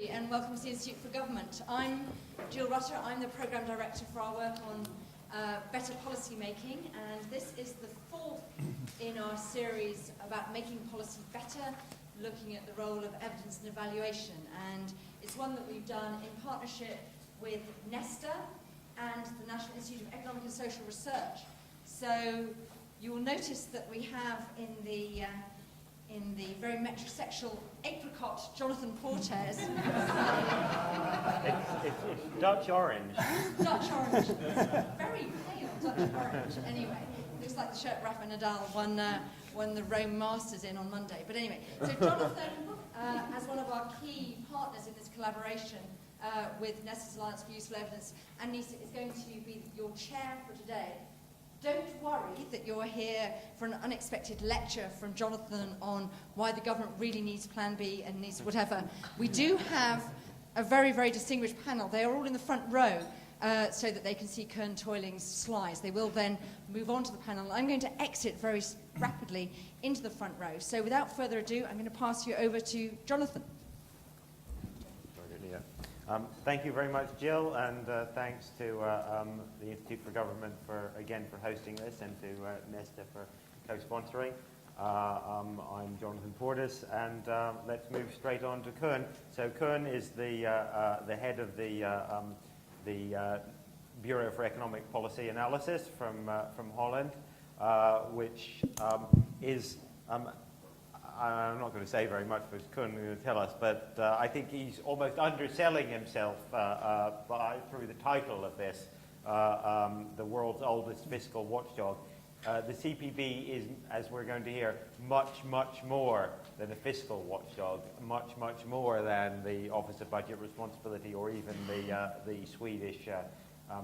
And welcome to the Institute for Government. I'm Jill Rutter. I'm the Programme Director for our work on better policy making, and this is the fourth in our series about making policy better, looking at the role of evidence and evaluation. And it's one that we've done in partnership with Nesta and the National Institute of Economic and Social Research. So you will notice that we have in the very metrosexual apricot Jonathan Portes. It's Dutch orange. Dutch orange. Very pale Dutch orange. Anyway, looks like the shirt Rafa Nadal won the Rome Masters in on Monday. But anyway, so Jonathan, as one of our key partners in this collaboration with Nesta's Alliance for Useful Evidence, and NISA is going to be your chair for today. Don't worry that you're here for an unexpected lecture from Jonathan on why the government really needs Plan B and needs whatever. We do have a very, very distinguished panel. They are all in the front row so that they can see Kern Toyling's slides. They will then move on to the panel. I'm going to exit very rapidly into the front row. So without further ado, I'm going to pass you over to Jonathan. Thank you very much, Jill, and thanks to the Institute for Government for hosting this, and to Nesta for co-sponsoring. I'm Jonathan Portes, and let's move straight on to Kern. So Kern is the head of the Bureau for Economic Policy Analysis from Holland, which is I'm not going to say very much because Koen will tell us, but I think he's almost underselling himself through the title of this, the world's oldest fiscal watchdog. The CPB is, as we're going to hear, much, much more than a fiscal watchdog, much, much more than the Office of Budget Responsibility or even the Swedish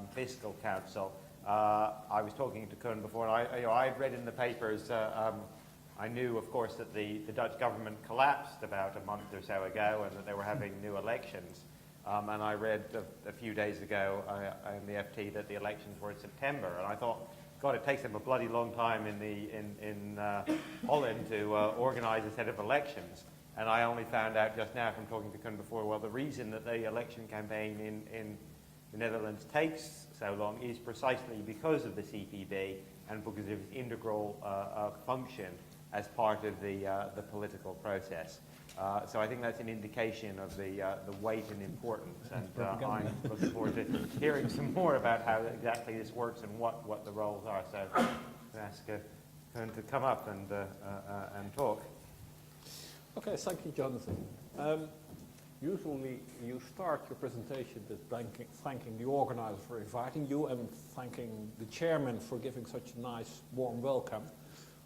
Fiscal Council. I was talking to Koen before, and I'd read in the papers. I knew, of course, that the Dutch government collapsed about a month or so ago and that they were having new elections. And I read a few days ago in the FT that the elections were in September. And I thought, God, it takes them a bloody long time in Holland to organise a set of elections. And I only found out just now from talking to Koen before, well, the reason that the election campaign in the Netherlands takes so long is precisely because of the CPB and because of its integral function as part of the political process. So I think that's an indication of the weight and importance, and I'm looking forward to hearing some more about how exactly this works and what the roles are. So I'm ask Koen to come up and talk. Okay, thank you, Jonathan. Usually you start your presentation with thanking the organizer for inviting you and thanking the chairman for giving such a nice, warm welcome.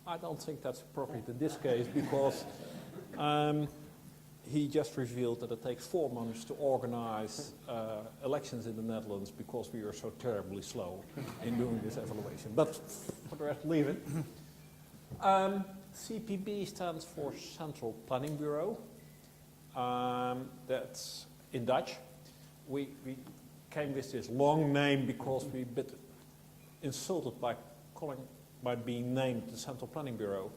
I don't think that's appropriate in this case because he just revealed that it takes 4 months to organize elections in the Netherlands because we are so terribly slow in doing this evaluation. But for the rest, leave it. CPB stands for Central Planning Bureau. That's in Dutch. We came with this long name because we were a bit insulted by being named the Central Planning Bureau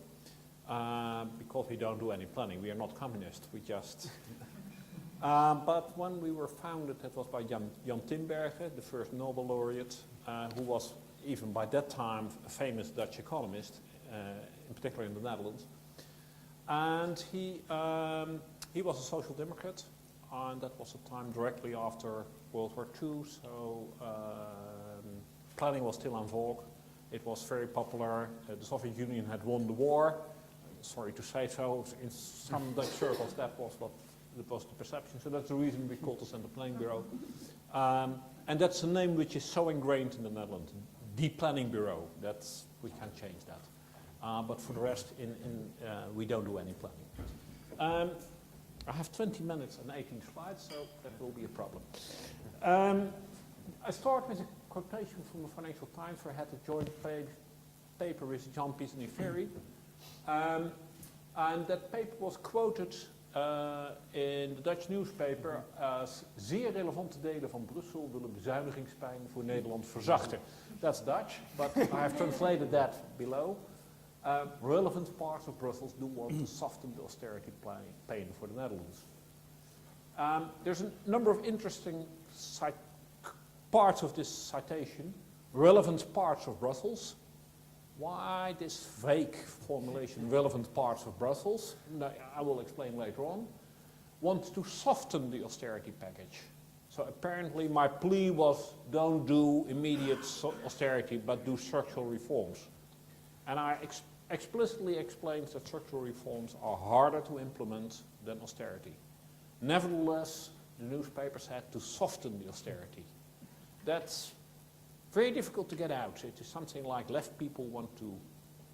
because we don't do any planning. We are not communist. We just. But when we were founded, it was by Jan Tinbergen, the first Nobel laureate, who was even by that time a famous Dutch economist, in particular in the Netherlands. And he was a social democrat, and that was a time directly after World War II. So planning was still en vogue. It was very popular. The Soviet Union had won the war. Sorry to say so. In some Dutch circles, that was the perception. So that's the reason we called the Central Planning Bureau. And that's a name which is so ingrained in the Netherlands. The Planning Bureau. We can't change that. But for the rest, we don't do any planning. I have 20 minutes and 18 slides, so that will be a problem. I start with a quotation from the Financial Times, where I had a joint paper with Jan Pisani-Ferry. And that paper was quoted in the Dutch newspaper as zeer relevante delen van Brussel willen bezuinigingspijn voor Nederland verzachten. That's Dutch, but I have translated that below. Relevant parts of Brussels do want to soften the austerity pain for the Netherlands. There's a number of interesting parts of this citation. Relevant parts of Brussels. Why this vague formulation, relevant parts of Brussels? No, I will explain later on. Want to soften the austerity package. So apparently my plea was, don't do immediate austerity, but do structural reforms. And I explicitly explained that structural reforms are harder to implement than austerity. Nevertheless, the newspapers had to soften the austerity. That's very difficult to get out. It is something like left people want to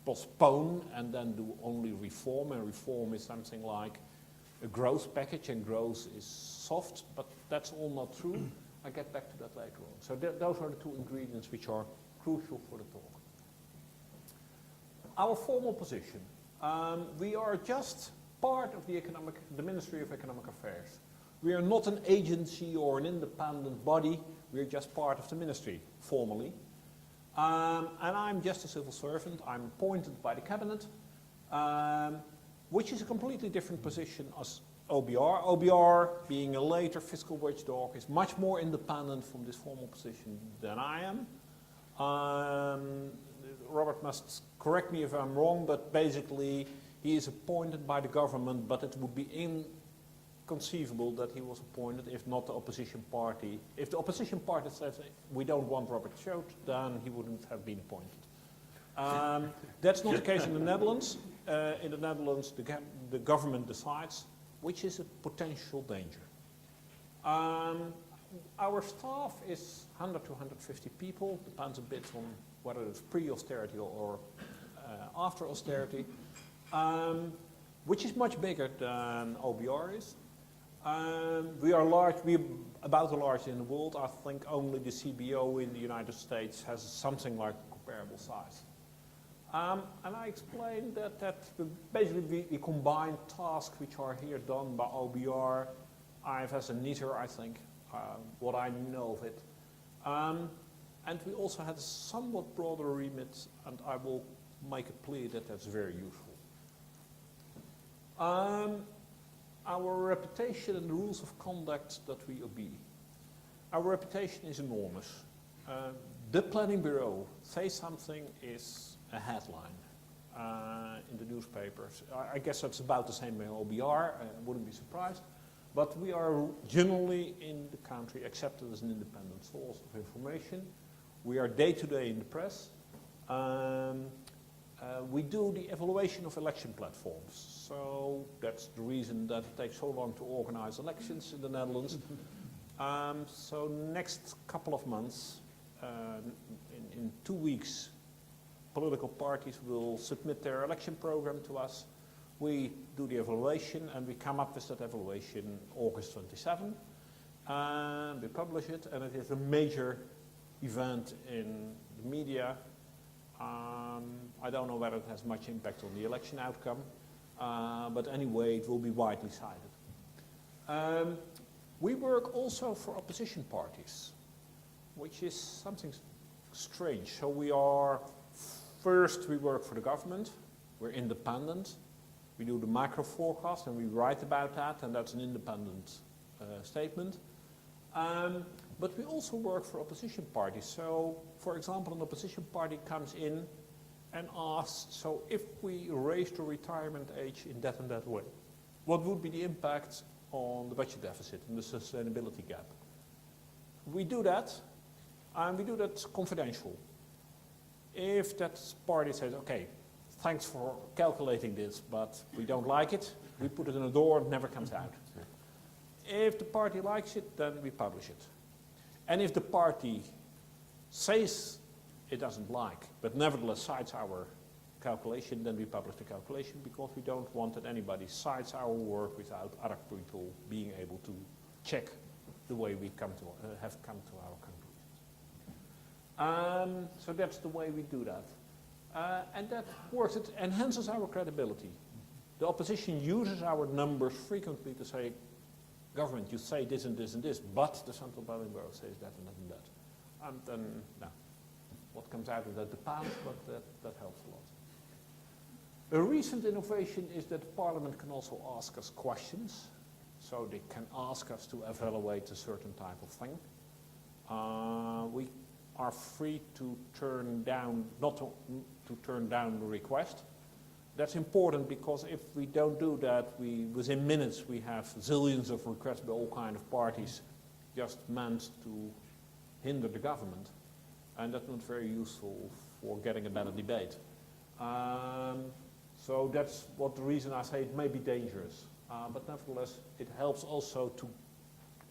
postpone and then do only reform, and reform is something like a growth package, and growth is soft, but that's all not true. I'll get back to that later on. So those are the two ingredients which are crucial for the talk. Our formal position. We are just part of the Ministry of Economic Affairs. We are not an agency or an independent body. We are just part of the ministry, formally. And I'm just a civil servant. I'm appointed by the cabinet, which is a completely different position as OBR. OBR, being a later fiscal watchdog, is much more independent from this formal position than I am. Robert must correct me if I'm wrong, but basically he is appointed by the government, but it would be inconceivable that he was appointed if not the opposition party. If the opposition party says we don't want Robert Schoot, then he wouldn't have been appointed. That's not the case in the Netherlands. In the Netherlands, the government decides, which is a potential danger. Our staff is 100 to 150 people, depends a bit on whether it's pre-austerity or after austerity, which is much bigger than OBR is. We are large, we're about the largest in the world. I think only the CBO in the United States has something like comparable size. And I explained that basically we combine tasks which are here done by OBR, IFS and NITR, I think, what I know of it. And we also had a somewhat broader remit, and I will make a plea that that's very useful. Our reputation and the rules of conduct that we obey. Our reputation is enormous. The Planning Bureau, say something, is a headline in the newspapers. I guess that's about the same in OBR, wouldn't be surprised. But we are generally in the country accepted as an independent source of information. We are day-to-day in the press. We do the evaluation of election platforms. So that's the reason that it takes so long to organize elections in the Netherlands. So next couple of months, in 2 weeks, political parties will submit their election program to us. We do the evaluation and we come up with that evaluation August 27. We publish it, and it is a major event in the media. I don't know whether it has much impact on the election outcome, but anyway, it will be widely cited. We work also for opposition parties, which is something strange. So we are, first we work for the government, we're independent, we do the macro forecast and we write about that, and that's an independent statement. But we also work for opposition parties. So, for example, an opposition party comes in and asks, so if we raise the retirement age in that and that way, what would be the impact on the budget deficit and the sustainability gap? We do that, and we do that confidential. If that party says, okay, thanks for calculating this, but we don't like it, we put it in a door, it never comes out. If the party likes it, then we publish it. And if the party says it doesn't like, but nevertheless cites our calculation, then we publish the calculation, because we don't want that anybody cites our work without other people being able to check the way we have come to our conclusions. So that's the way we do that. And that works, it enhances our credibility. The opposition uses our numbers frequently to say, government, you say this and this and this, but the Central Planning Bureau says that and that and that. And then, no, what comes out of that depends, but that helps a lot. A recent innovation is that Parliament can also ask us questions. so they can ask us to evaluate a certain type of thing. We are free to turn down, not to turn down the request. That's important because if we don't do that, within minutes we have zillions of requests by all kinds of parties just meant to hinder the government. And that's not very useful for getting a better debate. So that's what the reason I say it may be dangerous. But nevertheless, it helps also to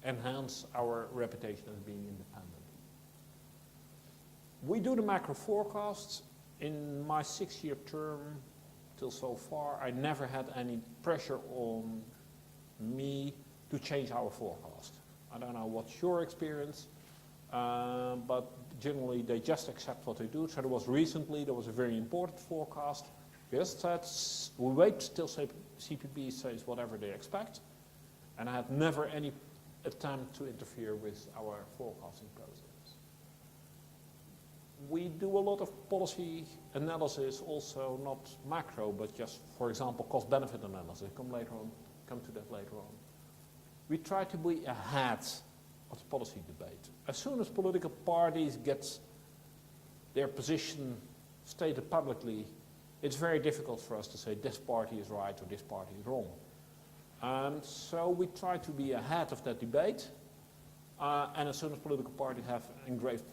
enhance our reputation as being independent. We do the macro forecasts. In my 6-year term till so far, I never had any pressure on me to change our forecast. I don't know what's your experience, but generally they just accept what they do. So there was a very important forecast. We just said, we wait till CPB says whatever they expect, and I had never any attempt to interfere with our forecasting process. We do a lot of policy analysis, also not macro, but just, for example, cost-benefit analysis. Come to that later on. We try to be ahead of the policy debate. As soon as political parties get their position stated publicly, it's very difficult for us to say this party is right or this party is wrong. And so we try to be ahead of that debate, and as soon as political parties have engraved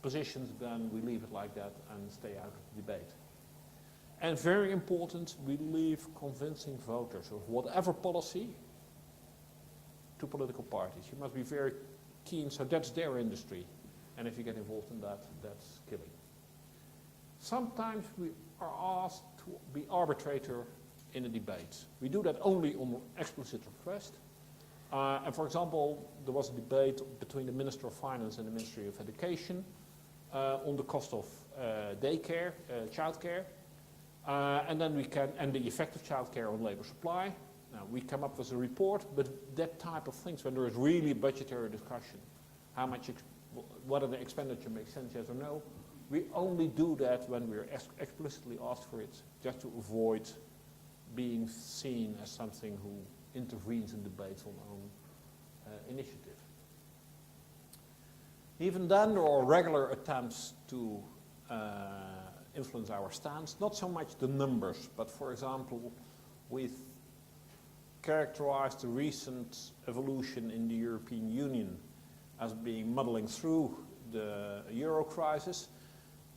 positions, then we leave it like that and stay out of the debate. And very important, we leave convincing voters of whatever policy to political parties. You must be very keen, so that's their industry. And if you get involved in that, that's killing. Sometimes we are asked to be arbitrator in a debate. We do that only on explicit request. And for example, there was a debate between the Minister of Finance and the Ministry of Education on the cost of daycare, childcare, and then and the effect of childcare on labour supply. Now, we come up with a report, but that type of things, when there is really a budgetary discussion, whether the expenditure makes sense, yes or no, we only do that when we're explicitly asked for it, just to avoid being seen as something who intervenes in debates on our own initiative. Even then, there are regular attempts to influence our stance, not so much the numbers, but for example, we've characterized the recent evolution in the European Union as being muddling through the euro crisis.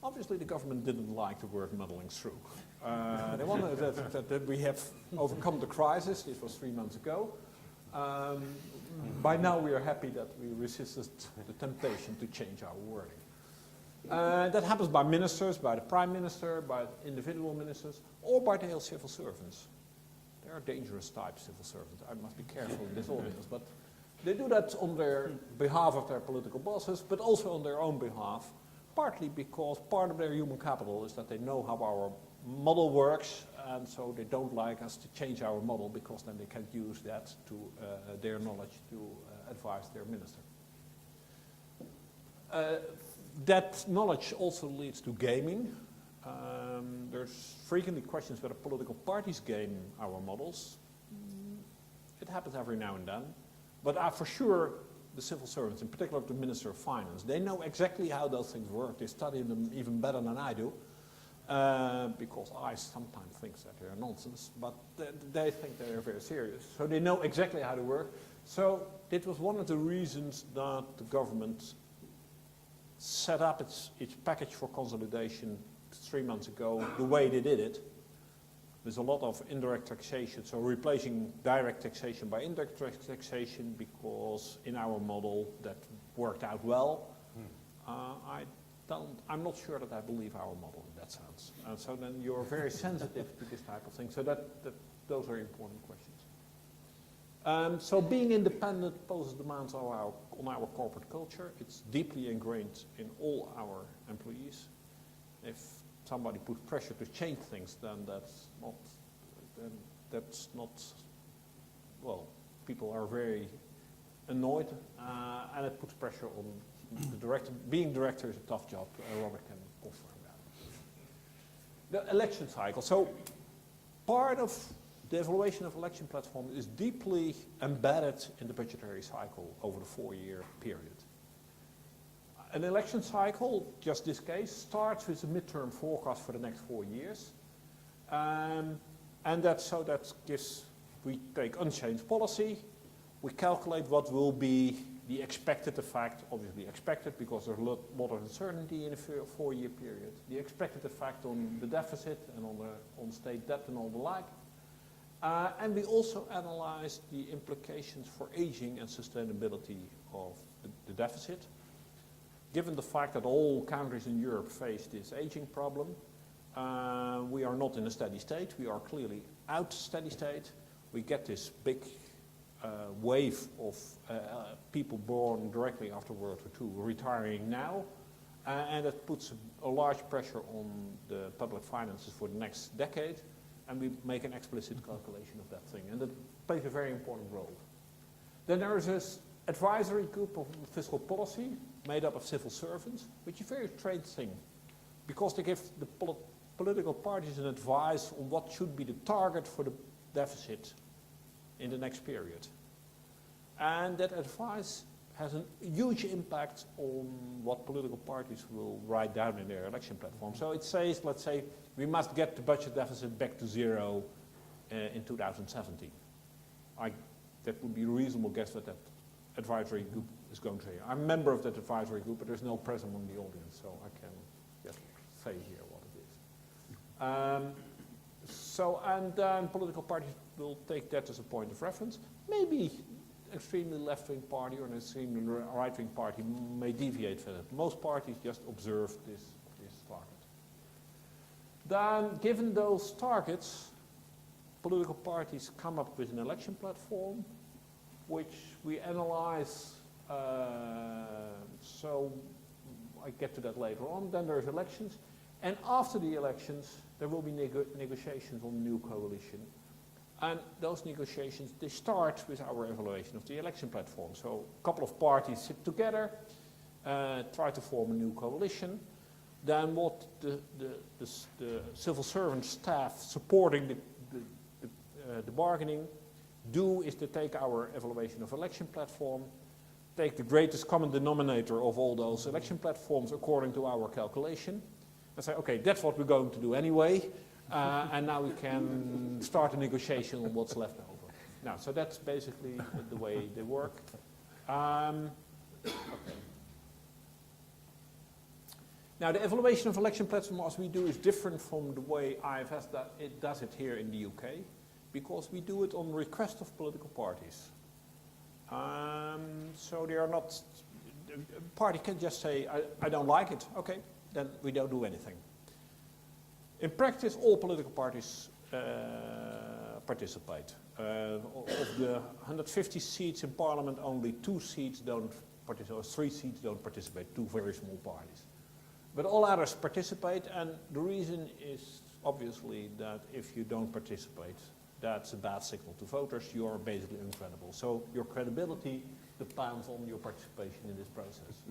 Obviously, the government didn't like the word muddling through. They wanted that we have overcome the crisis. This was 3 months ago. By now, we are happy that we resisted the temptation to change our wording. That happens by ministers, by the Prime Minister, by individual ministers, or by the civil servants. There are dangerous types of civil servants. I must be careful in this audience, but they do that on their behalf of their political bosses, but also on their own behalf, partly because part of their human capital is that they know how our model works, and so they don't like us to change our model because then they can use that to their knowledge to advise their minister. That knowledge also leads to gaming. There's frequently questions whether political parties game our models. It happens every now and then. But for sure, the civil servants, in particular the Minister of Finance, they know exactly how those things work. They study them even better than I do, because I sometimes think that they're nonsense, but they think they're very serious. So they know exactly how they work. So it was one of the reasons that the government set up its package for consolidation 3 months ago, the way they did it. There's a lot of indirect taxation, so replacing direct taxation by indirect taxation, because in our model that worked out well. I'm not sure that I believe our model in that sense. So then you're very sensitive to this type of thing. So those are important questions. So being independent poses demands on our corporate culture. It's deeply ingrained in all our employees. If somebody puts pressure to change things, then that's not, well, people are very annoyed, and it puts pressure on the director. Being director is a tough job. Robert can confirm that. The election cycle. So part of the evaluation of election platform is deeply embedded in the budgetary cycle over the 4-year period. An election cycle, just this case, starts with a midterm forecast for the next 4 years. And we take unchanged policy, we calculate what will be the expected effect, obviously expected because there's a lot of uncertainty in a 4-year period, the expected effect on the deficit and on state debt and all the like. And we also analyze the implications for aging and sustainability of the deficit. Given the fact that all countries in Europe face this aging problem, we are not in a steady state. We are clearly out steady state. We get this big wave of people born directly after World War II retiring now, and it puts a large pressure on the public finances for the next decade, and we make an explicit calculation of that thing, and that plays a very important role. Then there is this advisory group of fiscal policy made up of civil servants, which is a very strange thing, because they give the political parties an advice on what should be the target for the deficit in the next period. And that advice has a huge impact on what political parties will write down in their election platform. So it says, let's say, we must get the budget deficit back to 0 in 2017. That would be a reasonable guess that advisory group is going to say. I'm a member of that advisory group, but there's no press among the audience, so I can just say here what it is. And then political parties will take that as a point of reference. Maybe an extremely left-wing party or an extremely right-wing party may deviate from it. Most parties just observe this target. Then, given those targets, political parties come up with an election platform, which we analyze. So I get to that later on. Then there's elections. And after the elections, there will be negotiations on new coalition. And those negotiations, they start with our evaluation of the election platform. So a couple of parties sit together, try to form a new coalition. Then what the civil servant staff supporting the bargaining do is to take our evaluation of election platform, take the greatest common denominator of all those election platforms according to our calculation, and say, okay, that's what we're going to do anyway, and now we can start a negotiation on what's left over. Now, so that's basically the way they work. Okay. Now, the evaluation of election platform as we do is different from the way IFS does it here in the UK, because we do it on request of political parties. So they are not, a party can just say, I don't like it, okay, then we don't do anything. In practice, all political parties participate. Of the 150 seats in parliament, only 2 seats don't participate, or 3 seats don't participate, 2 very small parties. But all others participate, and the reason is obviously that if you don't participate, that's a bad signal to voters. You are basically incredible. So your credibility depends on your participation in this process.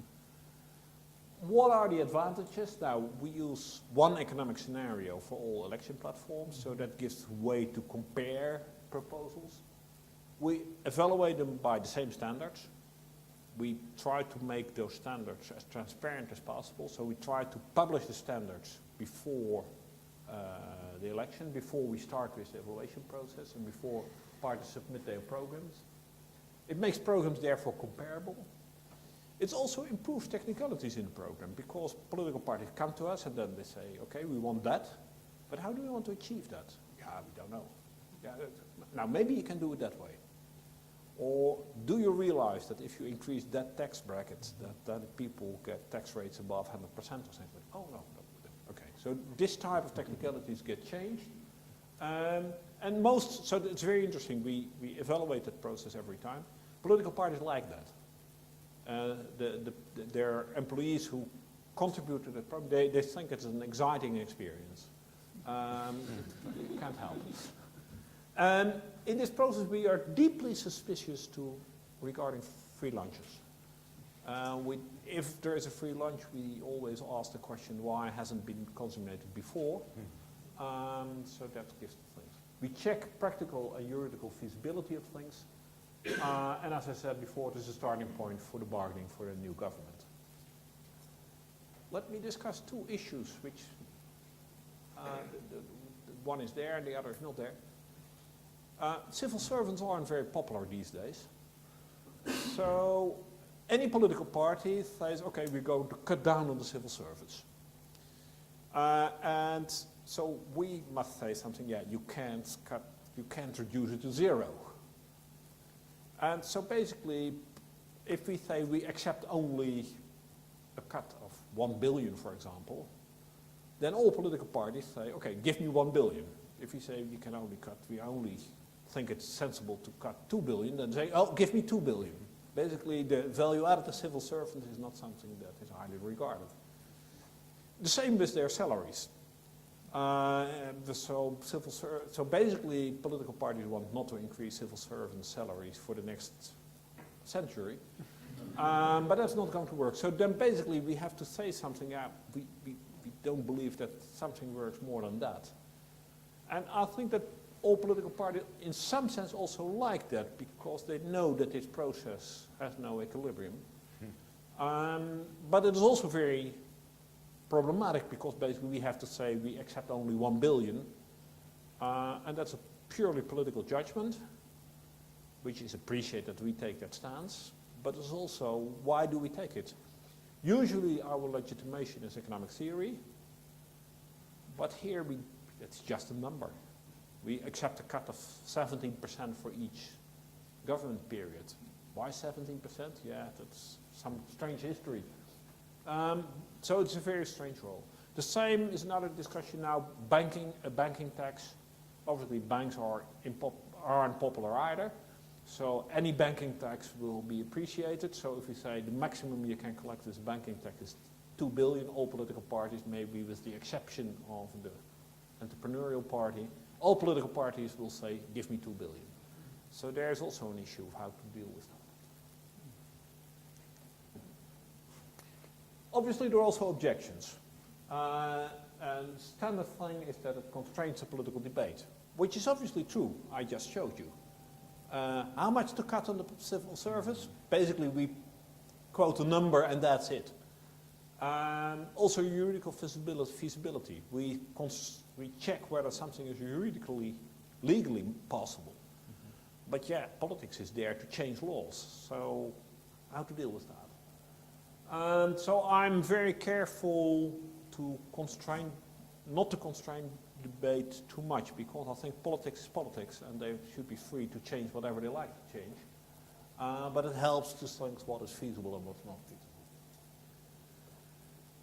What are the advantages? Now, we use one economic scenario for all election platforms, so that gives way to compare proposals. We evaluate them by the same standards. We try to make those standards as transparent as possible, so we try to publish the standards before the election, before we start with the evaluation process and before parties submit their programs. It makes programs therefore comparable. It also improves technicalities in the program, because political parties come to us and then they say, okay, we want that, but how do we want to achieve that? Yeah, we don't know. Yeah, now maybe you can do it that way. Or do you realize that if you increase that tax bracket, that people get tax rates above 100% or something? Oh, no. Okay, so this type of technicalities get changed. So it's very interesting. We evaluate that process every time. Political parties like that. Their employees who contribute to that program, they think it's an exciting experience. You can't help. In this process, we are deeply suspicious regarding free lunches. If there is a free lunch, we always ask the question why it hasn't been consummated before. So that gives the things. We check practical and juridical feasibility of things. And as I said before, it is a starting point for the bargaining for a new government. Let me discuss two issues, which the one is there and the other is not there. Civil servants aren't very popular these days. So any political party says, okay, we're going to cut down on the civil service. And so we must say something, yeah, you can't reduce it to zero. And so basically, if we say we accept only a cut of 1 billion, for example, then all political parties say, okay, give me 1 billion. If we say we can only cut, we only think it's sensible to cut 2 billion, then say, oh, give me 2 billion. Basically, the value added to civil servants is not something that is highly regarded. The same with their salaries. So basically, political parties want not to increase civil servants' salaries for the next century. But that's not going to work. So then basically we have to say something, we don't believe that something works more than that. And I think that all political parties in some sense also like that, because they know that this process has no equilibrium. But it is also very problematic, because basically we have to say we accept only 1 billion, and that's a purely political judgment, which is appreciated that we take that stance, but it's also, why do we take it? Usually our legitimation is economic theory, but here it's just a number. We accept a cut of 17% for each government period. Why 17%? Yeah, that's some strange history. So it's a very strange role. The same is another discussion now, a banking tax. Obviously banks are unpopular either, so any banking tax will be appreciated. So if we say the maximum you can collect as banking tax is 2 billion, all political parties, maybe with the exception of the entrepreneurial party, all political parties will say, give me 2 billion. So there's also an issue of how to deal with that. Obviously, there are also objections. And standard thing is that it constrains the political debate, which is obviously true. I just showed you. How much to cut on the civil service? Basically, we quote a number and that's it. Also, juridical feasibility. We check whether something is juridically, legally possible. But yeah, politics is there to change laws. So, how to deal with that? So I'm very careful to not to constrain debate too much, because I think politics is politics and they should be free to change whatever they like to change. But it helps to think what is feasible and what's not feasible.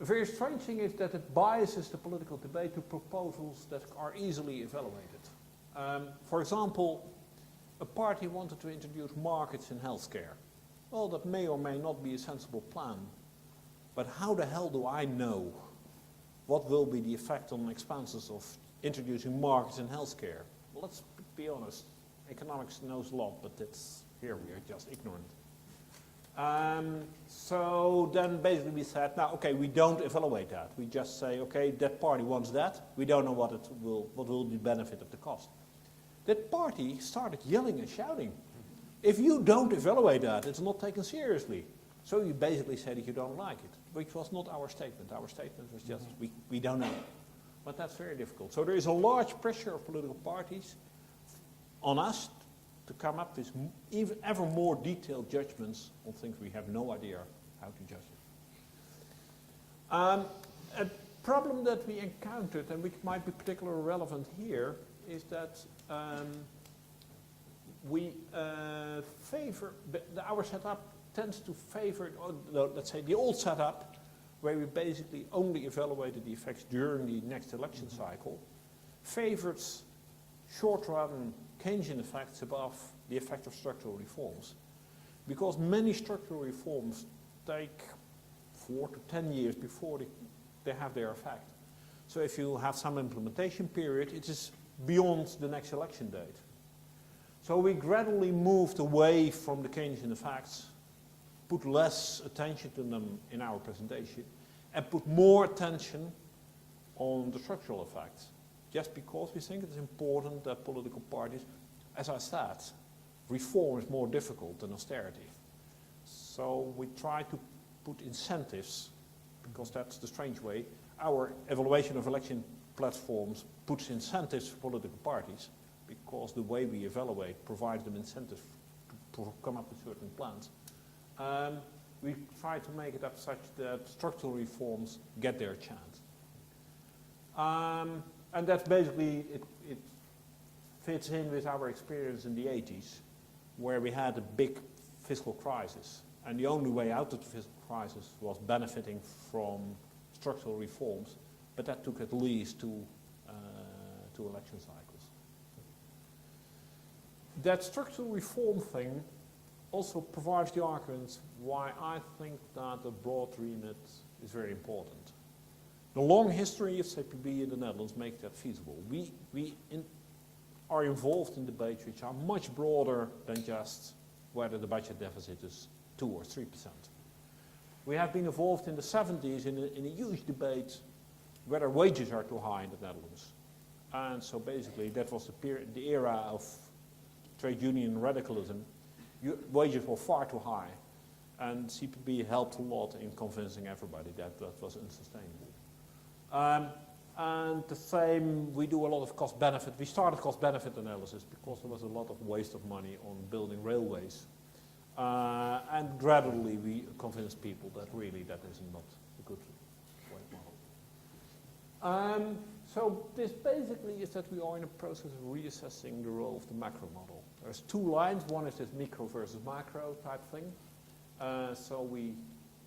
A very strange thing is that it biases the political debate to proposals that are easily evaluated. For example, a party wanted to introduce markets in healthcare. Well, that may or may not be a sensible plan, but how the hell do I know what will be the effect on expenses of introducing markets in healthcare? Well, let's be honest, economics knows a lot, but here we are just ignorant. So then basically we said, now okay, we don't evaluate that. We just say, okay, that party wants that. We don't know what will be the benefit of the cost. That party started yelling and shouting. If you don't evaluate that, it's not taken seriously. So you basically say that you don't like it, which was not our statement. Our statement was just, we don't know. But that's very difficult. So there is a large pressure of political parties on us to come up with even ever more detailed judgments on things we have no idea how to judge it. A problem that we encountered, and which might be particularly relevant here, is that we our setup tends to favor, let's say the old setup, where we basically only evaluated the effects during the next election cycle, favors short-run Keynesian effects above the effect of structural reforms. Because many structural reforms take 4 to 10 years before they have their effect. So if you have some implementation period, it is beyond the next election date. So we gradually moved away from the Keynesian effects, put less attention to them in our presentation, and put more attention on the structural effects. just because we think it is important that political parties, as I said, reform is more difficult than austerity. So we try to put incentives, because that's the strange way. Our evaluation of election platforms puts incentives for political parties, because the way we evaluate provides them incentives to come up with certain plans. We try to make it up such that structural reforms get their chance. And that's basically, it fits in with our experience in the 80s, where we had a big fiscal crisis. And the only way out of the fiscal crisis was benefiting from structural reforms, but that took at least two election cycles. That structural reform thing also provides the arguments why I think that a broad remit is very important. The long history of CPB in the Netherlands makes that feasible. We are involved in debates which are much broader than just whether the budget deficit is 2 or 3%. We have been involved in the 70s in a huge debate whether wages are too high in the Netherlands. And so basically that was the era of trade union radicalism. Wages were far too high, and CPB helped a lot in convincing everybody that that was unsustainable. And the same, we do a lot of cost-benefit. We started cost-benefit analysis because there was a lot of waste of money on building railways. And gradually we convinced people that really that is not a good model. So this basically is that we are in a process of reassessing the role of the macro model. There's two lines. One is this micro versus macro type thing. So we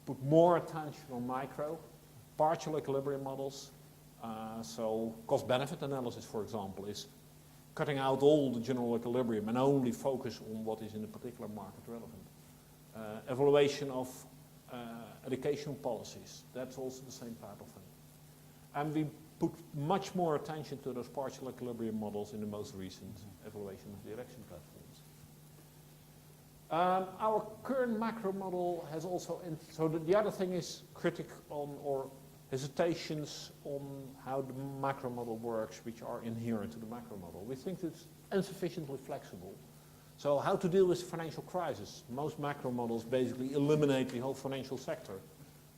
put more attention on micro, partial equilibrium models. So cost-benefit analysis, for example, is cutting out all the general equilibrium and only focus on what is in a particular market relevant. Evaluation of education policies, that's also the same type of thing. And we put much more attention to those partial equilibrium models in the most recent evaluation of the election platforms. Our current macro model has also, so the other thing is critic on, or hesitations on how the macro model works, which are inherent to the macro model. We think it's insufficiently flexible. So how to deal with financial crisis? Most macro models basically eliminate the whole financial sector.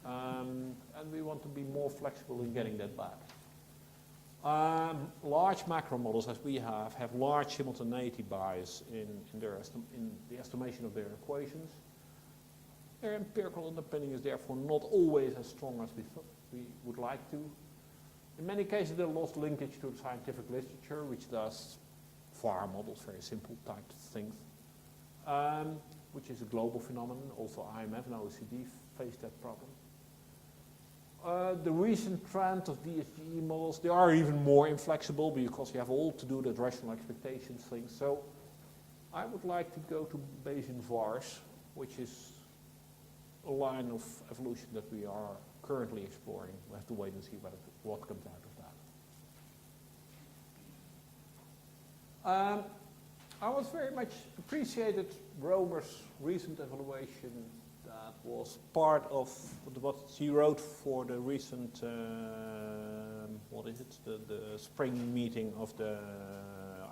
And we want to be more flexible in getting that back. Large macro models, as we have large simultaneity bias in the estimation of their equations. Their empirical underpinning is therefore not always as strong as we would like to. In many cases, they lost linkage to the scientific literature, which does VAR models, very simple type things, which is a global phenomenon. Also, IMF and OECD face that problem. The recent trend of DSGE models, they are even more inflexible because you have all to do that rational expectations thing. So I would like to go to Bayesian VARs, which is a line of evolution that we are currently exploring. We have to wait and see what comes out of that. I was very much appreciated Romer's recent evaluation that was part of what she wrote for the recent, the spring meeting of the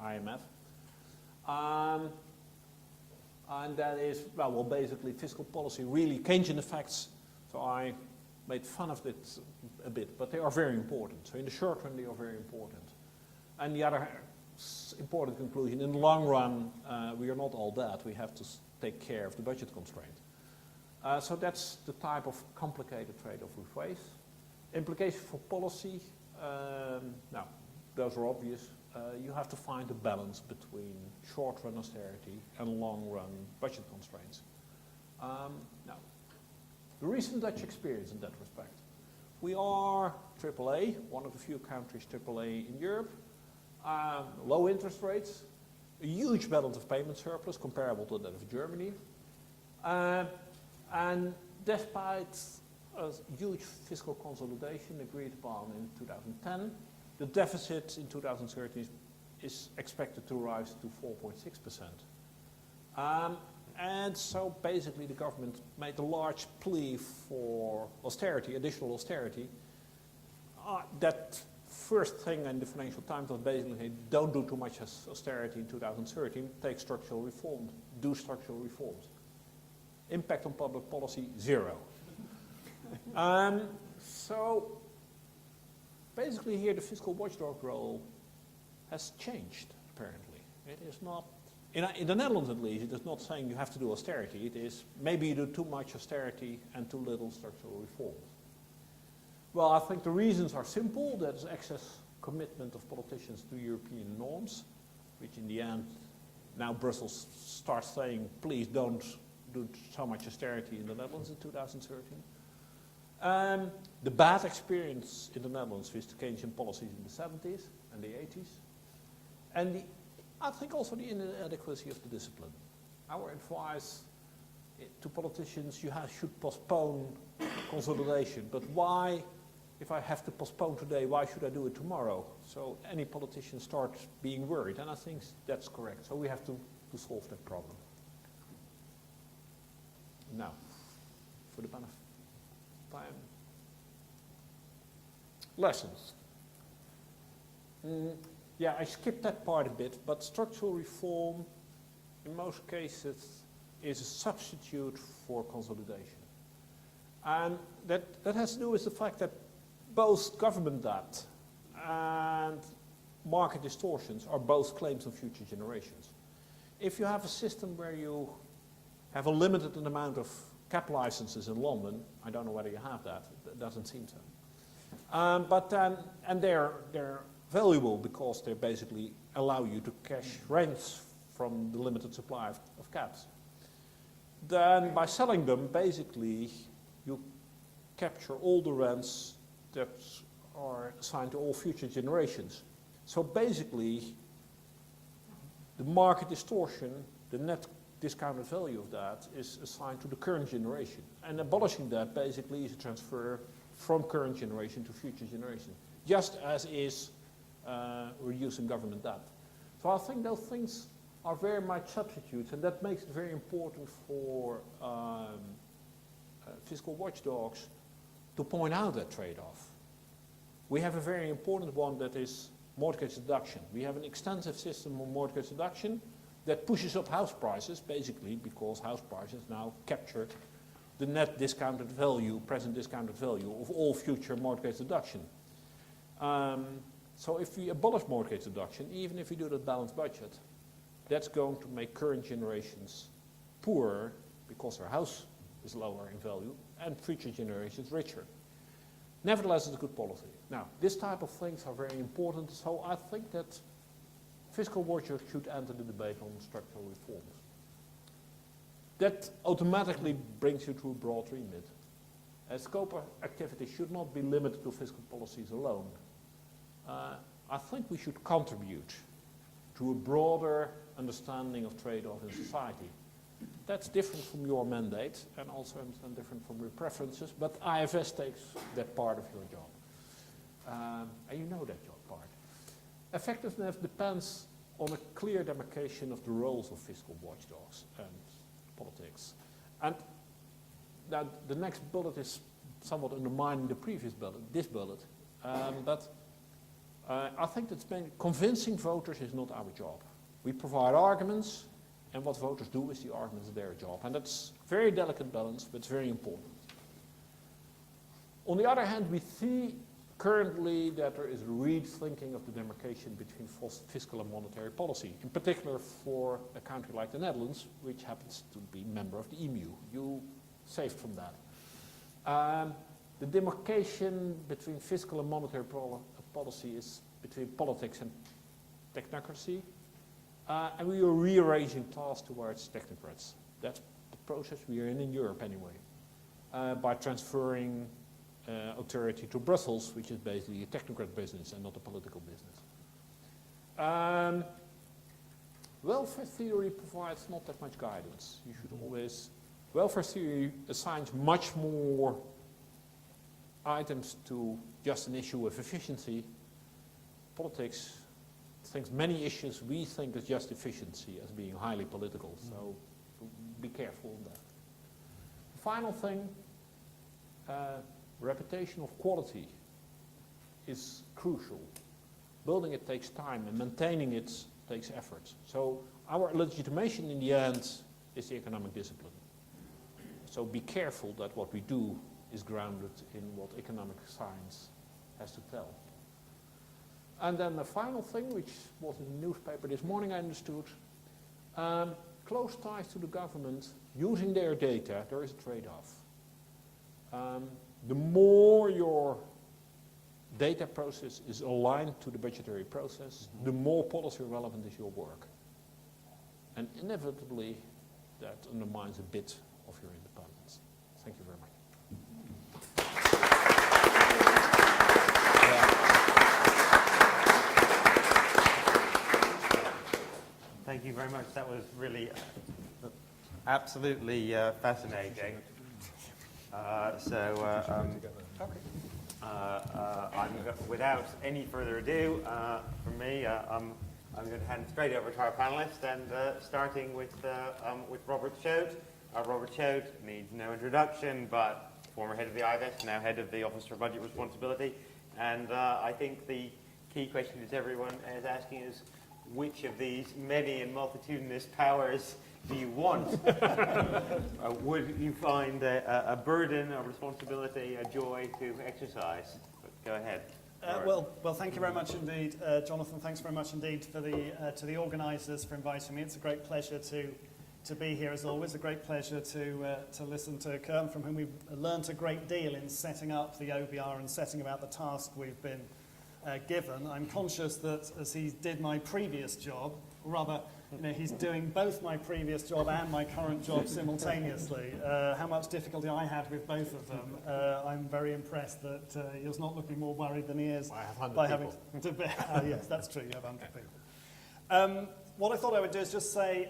IMF. And that is, well, basically fiscal policy, really Keynesian effects. So I made fun of it a bit, but they are very important. So in the short run, they are very important. And the other important conclusion, in the long run, we are not all that. We have to take care of the budget constraint. So that's the type of complicated trade-off we face. Implications for policy, now, those are obvious. You have to find a balance between short-run austerity and long-run budget constraints. Now, the recent Dutch experience in that respect. We are AAA, one of the few countries AAA in Europe. Low interest rates, a huge balance of payment surplus comparable to that of Germany. And despite a huge fiscal consolidation agreed upon in 2010, the deficit in 2030 is expected to rise to 4.6%. And so basically the government made a large plea for austerity, additional austerity, that first thing in the Financial Times was basically, don't do too much austerity in 2013, take structural reforms, do structural reforms. Impact on public policy, 0. So basically here the fiscal watchdog role has changed, apparently. It is not, in the Netherlands at least, it is not saying you have to do austerity. It is maybe you do too much austerity and too little structural reforms. Well, I think the reasons are simple. That is excess commitment of politicians to European norms, which in the end, now Brussels starts saying, please don't do so much austerity in the Netherlands in 2013. The bad experience in the Netherlands with the Keynesian policies in the 70s and the 80s. And I think also the inadequacy of the discipline. Our advice to politicians, you should postpone consolidation. But why, if I have to postpone today, why should I do it tomorrow? So any politician starts being worried, and I think that's correct. So we have to solve that problem. Now, for the benefit of time. Lessons. Yeah, I skipped that part a bit, but structural reform, in most cases, is a substitute for consolidation. And that has to do with the fact that both government debt and market distortions are both claims on future generations. If you have a system where you have a limited amount of cap licenses in London, I don't know whether you have that, it doesn't seem so. And they're valuable because they basically allow you to cash rents from the limited supply of caps. Then by selling them, basically, you capture all the rents that are assigned to all future generations. So basically, the market distortion, the net discounted value of that is assigned to the current generation. And abolishing that basically is a transfer from current generation to future generation, just as is reducing government debt. So I think those things are very much substitutes, and that makes it very important for fiscal watchdogs to point out that trade-off. We have a very important one that is mortgage deduction. We have an extensive system of mortgage deduction that pushes up house prices, basically because house prices now capture the net discounted value, present discounted value of all future mortgage deduction. So if we abolish mortgage deduction, even if we do the balanced budget, that's going to make current generations poorer because their house is lower in value and future generations richer. Nevertheless, it's a good policy. Now, this type of things are very important, so I think that fiscal watchdogs should enter the debate on structural reforms. That automatically brings you to a broad remit. Scope of activity should not be limited to fiscal policies alone. I think we should contribute to a broader understanding of trade-off in society. That's different from your mandate and also different from your preferences, but IFS takes that part of your job. And you know that job part. Effectiveness depends on a clear demarcation of the roles of fiscal watchdogs and politics. And now the next bullet is somewhat undermining the previous bullet, this bullet, but I think that's convincing voters is not our job. We provide arguments, and what voters do with the arguments is their job. And that's a very delicate balance, but it's very important. On the other hand, we see currently that there is a rethinking of the demarcation between fiscal and monetary policy, in particular for a country like the Netherlands, which happens to be a member of the EMU. You saved from that. The demarcation between fiscal and monetary policy is between politics and technocracy, and we are rearranging tasks towards technocrats. That's the process we are in Europe anyway, by transferring authority to Brussels, which is basically a technocrat business and not a political business. Welfare theory provides not that much guidance. You should always, welfare theory assigns much more items to just an issue of efficiency. Politics thinks many issues we think is just efficiency as being highly political, so be careful on that. The final thing, reputation of quality is crucial. Building it takes time, and maintaining it takes effort. So our legitimation in the end is the economic discipline. So be careful that what we do is grounded in what economic science has to tell. And then the final thing, which was in the newspaper this morning, I understood, close ties to the government, using their data, there is a trade-off. The more your data process is aligned to the budgetary process, the more policy relevant is your work. And inevitably, that undermines a bit of your independence. Thank you very much. Thank you very much. That was really absolutely fascinating. Without any further ado, from me, I'm going to hand straight over to our panelists, and starting with Robert Choate. Robert Choate needs no introduction, but former head of the IVES, now head of the Office for Budget Responsibility. And I think the key question that everyone is asking is, which of these many and multitudinous powers do you want? Would you find a burden, a responsibility, a joy to exercise? But go ahead. Well, thank you very much indeed, Jonathan. Thanks very much indeed for to the organisers for inviting me. It's a great pleasure to be here as always. A great pleasure to listen to Koen, from whom we've learnt a great deal in setting up the OBR and setting about the task we've been given. I'm conscious that as he did my previous job, or rather, he's doing both my previous job and my current job simultaneously. How much difficulty I had with both of them. I'm very impressed that he was not looking more worried than he is. I have 100 by people. having to yes, that's true, you have 100 people. What I thought I would do is just say,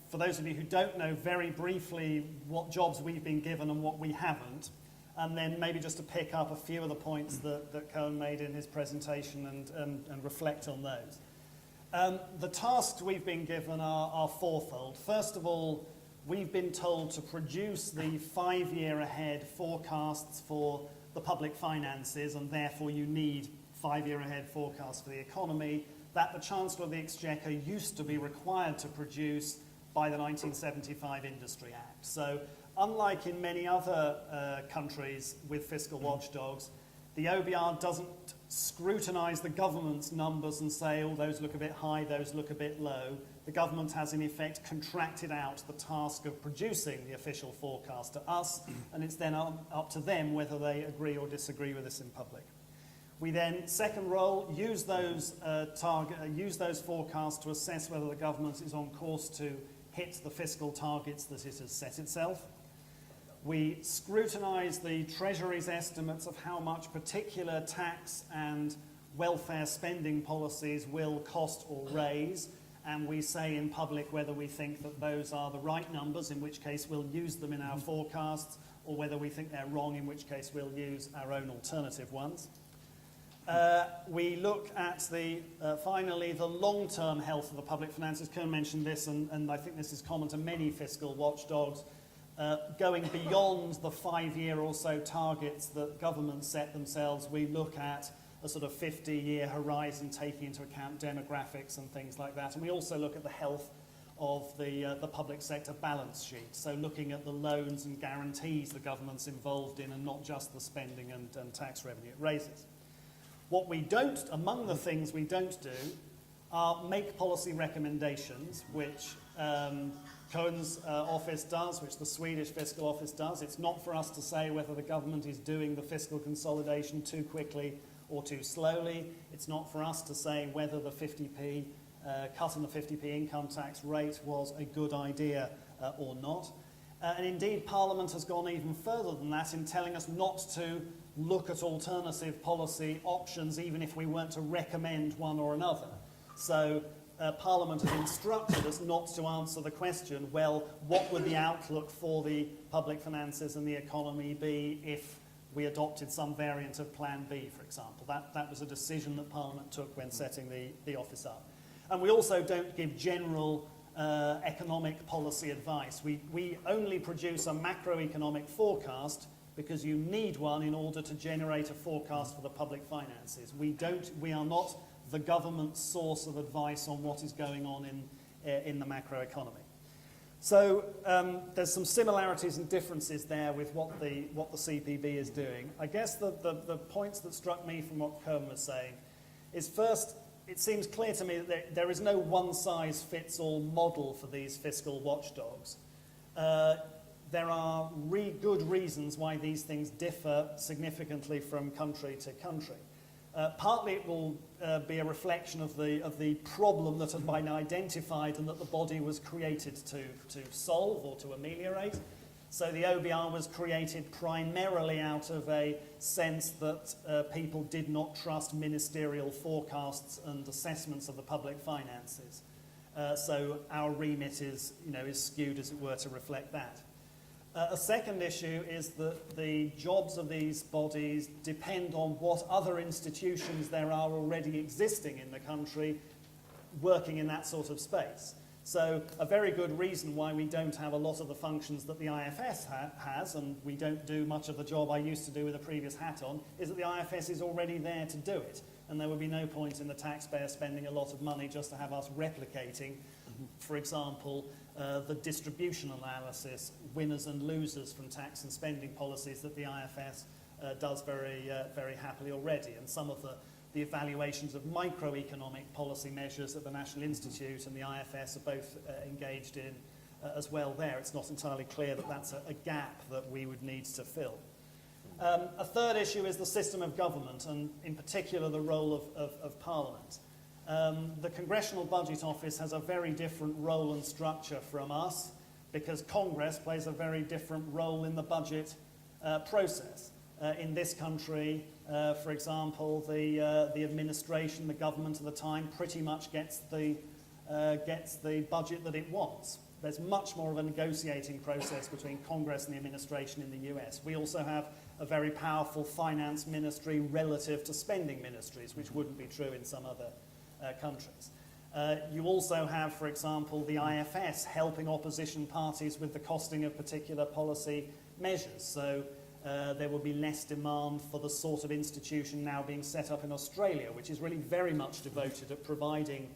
for those of you who don't know, very briefly what jobs we've been given and what we haven't, and then maybe just to pick up a few of the points that Koen made in his presentation and reflect on those. The tasks we've been given are fourfold. First of all, we've been told to produce the 5-year ahead forecasts for the public finances, and therefore you need 5-year ahead forecasts for the economy, that the Chancellor of the Exchequer used to be required to produce by the 1975 Industry Act. So unlike in many other countries with fiscal watchdogs, the OBR doesn't scrutinise the government's numbers and say, oh, those look a bit high, those look a bit low. The government has, in effect, contracted out the task of producing the official forecast to us, and it's then up to them whether they agree or disagree with us in public. We then, second role, use those forecasts to assess whether the government is on course to hit the fiscal targets that it has set itself. We scrutinise the Treasury's estimates of how much particular tax and welfare spending policies will cost or raise, and we say in public whether we think that those are the right numbers, in which case we'll use them in our forecasts, or whether we think they're wrong, in which case we'll use our own alternative ones. We look at finally, the long-term health of the public finances. Koen mentioned this, and I think this is common to many fiscal watchdogs. Going beyond the 5-year or so targets that governments set themselves, we look at a sort of 50-year horizon, taking into account demographics and things like that. And we also look at the health of the public sector balance sheet, so looking at the loans and guarantees the government's involved in, and not just the spending and tax revenue it raises. What we don't, among the things we don't do, are make policy recommendations, which Koen's office does, which the Swedish Fiscal Office does. It's not for us to say whether the government is doing the fiscal consolidation too quickly or too slowly. It's not for us to say whether the 50p cut in the 50p income tax rate was a good idea or not. And indeed, Parliament has gone even further than that in telling us not to look at alternative policy options, even if we weren't to recommend one or another. So Parliament has instructed us not to answer the question, well, what would the outlook for the public finances and the economy be if we adopted some variant of Plan B, for example. That was a decision that Parliament took when setting the office up. And we also don't give general economic policy advice. We only produce a macroeconomic forecast because you need one in order to generate a forecast for the public finances. We are not the government's source of advice on what is going on in the macroeconomy. So there's some similarities and differences there with what the CPB is doing. I guess the points that struck me from what Colm was saying is, first, it seems clear to me that there is no one-size-fits-all model for these fiscal watchdogs. There are good reasons why these things differ significantly from country to country. Partly it will be a reflection of the problem that had been identified and that the body was created to solve or to ameliorate. So the OBR was created primarily out of a sense that people did not trust ministerial forecasts and assessments of the public finances. So our remit is skewed, as it were, to reflect that. A second issue is that the jobs of these bodies depend on what other institutions there are already existing in the country working in that sort of space. So a very good reason why we don't have a lot of the functions that the IFS has, and we don't do much of the job I used to do with a previous hat on, is that the IFS is already there to do it. And there would be no point in the taxpayer spending a lot of money just to have us replicating, for example, the distribution analysis, winners and losers from tax and spending policies that the IFS does very happily already. And some of the evaluations of microeconomic policy measures at the National Institute and the IFS are both engaged in as well there. It's not entirely clear that that's a gap that we would need to fill. A third issue is the system of government, and in particular the role of Parliament. The Congressional Budget Office has a very different role and structure from us, because Congress plays a very different role in the budget process. In this country, for example, the administration, the government at the time, pretty much gets the budget that it wants. There's much more of a negotiating process between Congress and the administration in the US. We also have a very powerful finance ministry relative to spending ministries, which wouldn't be true in some other countries. You also have, for example, the IFS helping opposition parties with the costing of particular policy measures. So there will be less demand for the sort of institution now being set up in Australia, which is really very much devoted at providing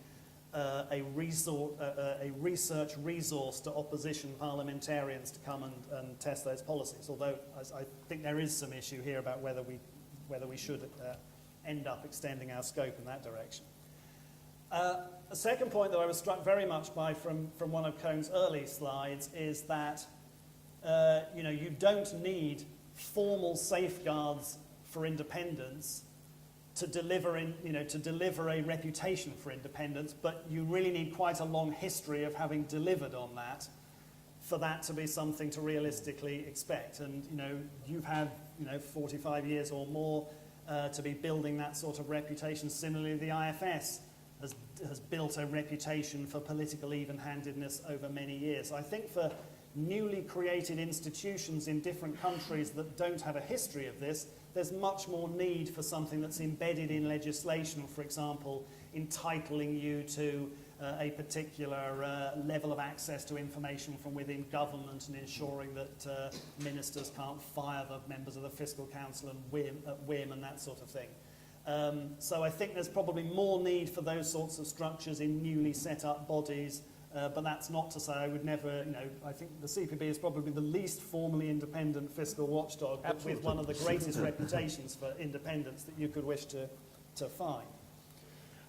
a research resource to opposition parliamentarians to come and test those policies. Although I think there is some issue here about whether we should end up extending our scope in that direction. A second point that I was struck very much by from one of Colm's early slides is that you don't need formal safeguards for independence to deliver a reputation for independence, but you really need quite a long history of having delivered on that for that to be something to realistically expect. And you've had 45 years or more to be building that sort of reputation. Similarly, the IFS has built a reputation for political even-handedness over many years. I think for newly created institutions in different countries that don't have a history of this, there's much more need for something that's embedded in legislation, for example, entitling you to a particular level of access to information from within government and ensuring that ministers can't fire the members of the Fiscal Council at whim and that sort of thing. So I think there's probably more need for those sorts of structures in newly set up bodies, but that's not to say I would never, I think the CPB is probably the least formally independent fiscal watchdog, but with one of the greatest reputations for independence that you could wish to find.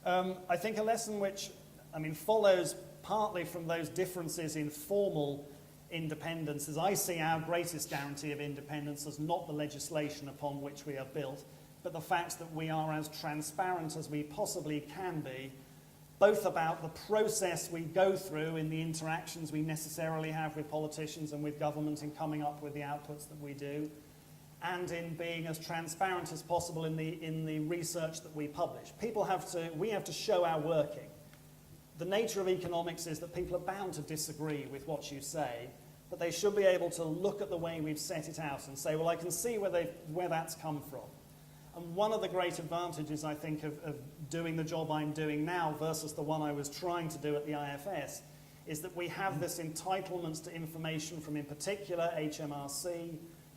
I think a lesson which, follows partly from those differences in formal independence is I see our greatest guarantee of independence as not the legislation upon which we are built, but the fact that we are as transparent as we possibly can be, both about the process we go through in the interactions we necessarily have with politicians and with government in coming up with the outputs that we do, and in being as transparent as possible in the research that we publish. We have to show our working. The nature of economics is that people are bound to disagree with what you say, but they should be able to look at the way we've set it out and say, well, I can see where that's come from. And one of the great advantages, I think, of doing the job I'm doing now versus the one I was trying to do at the IFS is that we have this entitlement to information from, in particular, HMRC,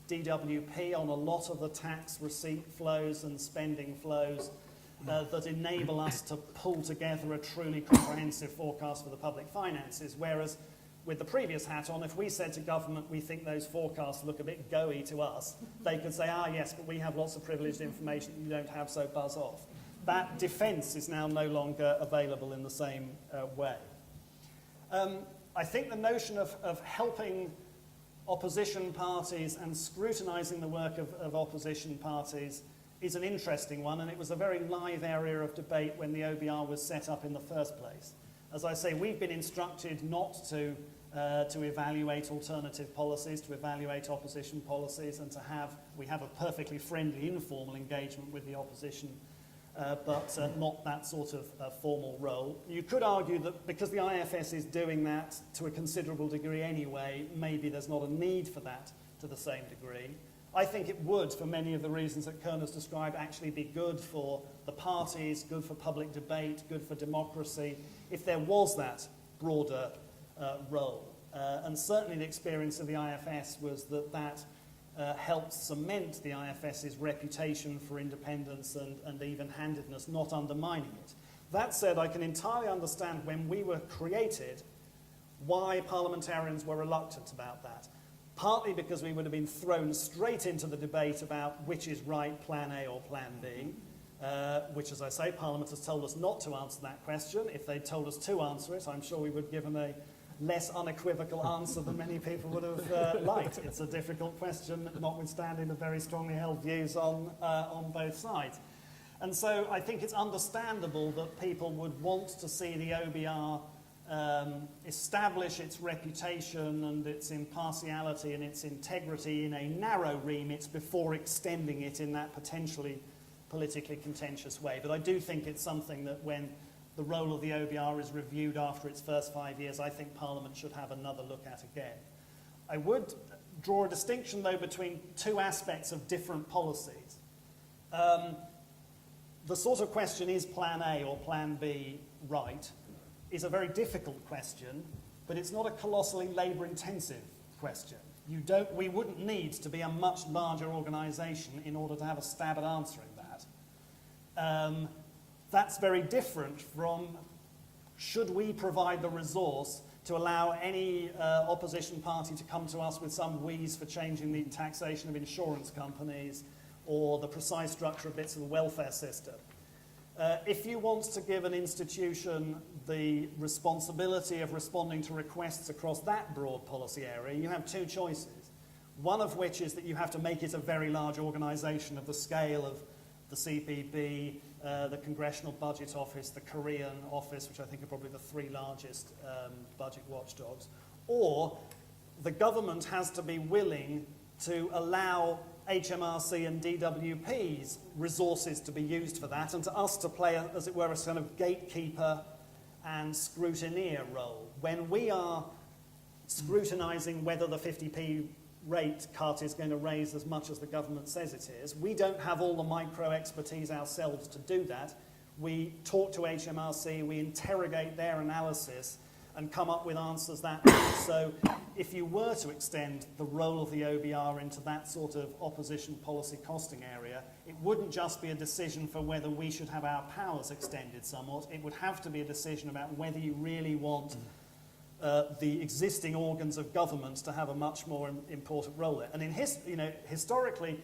DWP on a lot of the tax receipt flows and spending flows that enable us to pull together a truly comprehensive forecast for the public finances, whereas with the previous hat on, if we said to government we think those forecasts look a bit go-y to us, they could say, ah yes, but we have lots of privileged information that you don't have, so buzz off. That defence is now no longer available in the same way. I think the notion of helping opposition parties and scrutinising the work of opposition parties is an interesting one, and it was a very live area of debate when the OBR was set up in the first place. As I say, we've been instructed not to evaluate alternative policies, to evaluate opposition policies, and we have a perfectly friendly, informal engagement with the opposition, but not that sort of formal role. You could argue that because the IFS is doing that to a considerable degree anyway, maybe there's not a need for that to the same degree. I think it would, for many of the reasons that Kern has described, actually be good for the parties, good for public debate, good for democracy, if there was that broader role. And certainly the experience of the IFS was that helped cement the IFS's reputation for independence and even-handedness, not undermining it. That said, I can entirely understand when we were created why parliamentarians were reluctant about that. Partly because we would have been thrown straight into the debate about which is right, Plan A or Plan B, which, as I say, Parliament has told us not to answer that question. If they'd told us to answer it, I'm sure we would have given a less unequivocal answer than many people would have liked. It's a difficult question, notwithstanding the very strongly held views on both sides. And so I think it's understandable that people would want to see the OBR establish its reputation and its impartiality and its integrity in a narrow remit before extending it in that potentially politically contentious way. But I do think it's something that when the role of the OBR is reviewed after its first 5 years, I think Parliament should have another look at again. I would draw a distinction, though, between two aspects of different policies. The sort of question, is Plan A or Plan B right, is a very difficult question, but it's not a colossally labour-intensive question. We wouldn't need to be a much larger organisation in order to have a stab at answering that. That's very different from, should we provide the resource to allow any opposition party to come to us with some wheeze for changing the taxation of insurance companies or the precise structure of bits of the welfare system. If you want to give an institution the responsibility of responding to requests across that broad policy area, you have two choices. One of which is that you have to make it a very large organisation of the scale of the CPB, the Congressional Budget Office, the Korean Office, which I think are probably the three largest budget watchdogs. Or the government has to be willing to allow HMRC and DWP's resources to be used for that, and to us to play, as it were, a kind of gatekeeper and scrutineer role. When we are scrutinising whether the 50p rate cut is going to raise as much as the government says it is, we don't have all the micro expertise ourselves to do that. We talk to HMRC, we interrogate their analysis and come up with answers that way. So if you were to extend the role of the OBR into that sort of opposition policy costing area, it wouldn't just be a decision for whether we should have our powers extended somewhat. It would have to be a decision about whether you really want the existing organs of government to have a much more important role there. And historically,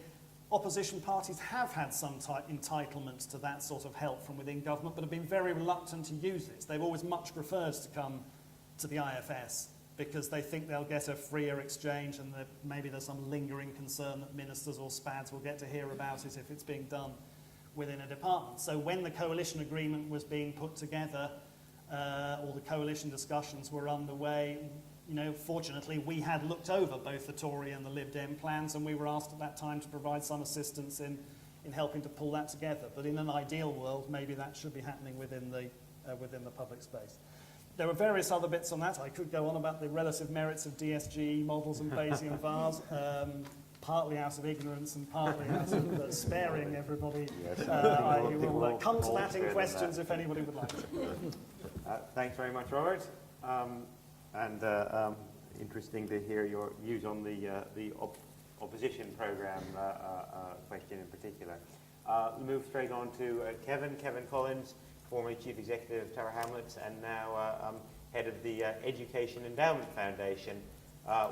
opposition parties have had some entitlement to that sort of help from within government, but have been very reluctant to use it. They've always much preferred to come to the IFS because they think they'll get a freer exchange, and that maybe there's some lingering concern that ministers or SPADs will get to hear about it if it's being done within a department. So when the coalition agreement was being put together, or the coalition discussions were underway, fortunately we had looked over both the Tory and the Lib Dem plans, and we were asked at that time to provide some assistance in helping to pull that together. But in an ideal world, maybe that should be happening within the public space. There were various other bits on that. I could go on about the relative merits of DSGE models and Bayesian VARs, partly out of ignorance and partly out of sparing everybody. Yes, I will come to that in questions if anybody would like to. Thanks very much, Robert. And interesting to hear your views on the opposition programme question in particular. We move straight on to Kevin Collins, formerly Chief Executive of Tower Hamlets and now head of the Education Endowment Foundation,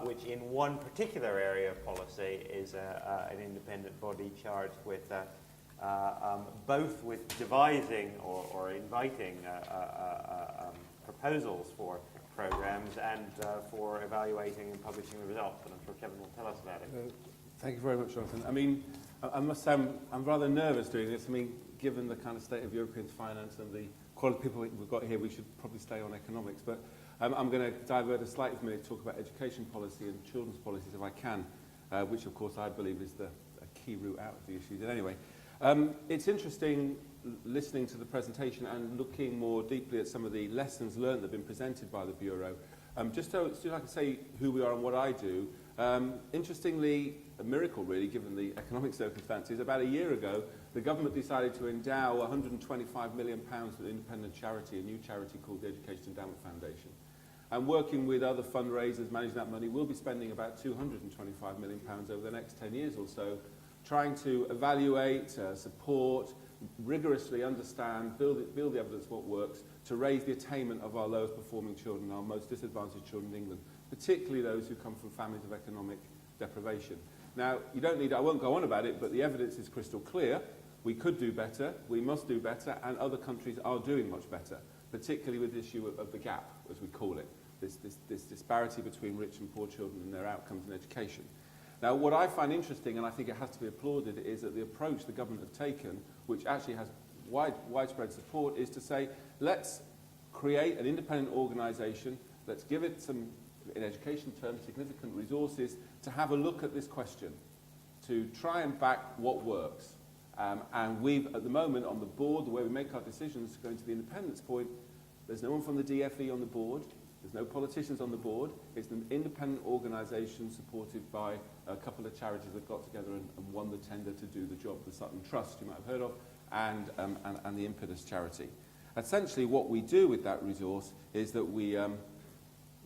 which in one particular area of policy is an independent body charged with both with devising or inviting proposals for programs and for evaluating and publishing the results. And I'm sure Kevin will tell us about it. Thank you very much, Jonathan. I mean, I must say I'm rather nervous doing this. I mean, given the kind of state of European finance and the quality of people we've got here, we should probably stay on economics. But I'm going to divert a slightly minute to talk about education policy and children's policies if I can, which of course I believe is a key route out of the issues. And anyway, it's interesting listening to the presentation and looking more deeply at some of the lessons learned that have been presented by the Bureau. Just so I can say who we are and what I do, interestingly, a miracle really, given the economic circumstances, about a year ago, the government decided to endow £125 million with an independent charity, a new charity called the Education Endowment Foundation. And working with other fundraisers managing that money, we'll be spending about £225 million over the next 10 years or so, trying to evaluate, support, rigorously understand, build the evidence of what works, to raise the attainment of our lowest performing children, our most disadvantaged children in England, particularly those who come from families of economic deprivation. Now, you don't need, I won't go on about it, but the evidence is crystal clear. We could do better, we must do better, and other countries are doing much better, particularly with the issue of the gap, as we call it, this disparity between rich and poor children and their outcomes in education. Now, what I find interesting, and I think it has to be applauded, is that the approach the government have taken, which actually has widespread support, is to say, let's create an independent organisation, let's give it some, in education terms, significant resources to have a look at this question, to try and back what works. And we've, at the moment, on the board, the way we make our decisions, going to the independence point, there's no one from the DFE on the board, there's no politicians on the board, it's an independent organisation supported by a couple of charities that got together and won the tender to do the job, the Sutton Trust, you might have heard of, and the Impetus charity. Essentially, what we do with that resource is that we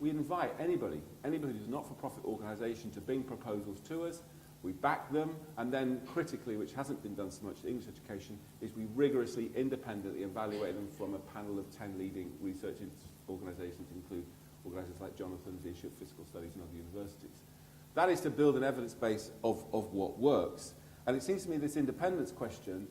invite anybody who's a not-for-profit organisation to bring proposals to us, we back them, and then critically, which hasn't been done so much in English education, is we rigorously, independently evaluate them from a panel of 10 leading research organisations, include organisations like Jonathan's, the Institute of Fiscal Studies and other universities. That is to build an evidence base of what works. And it seems to me this independence question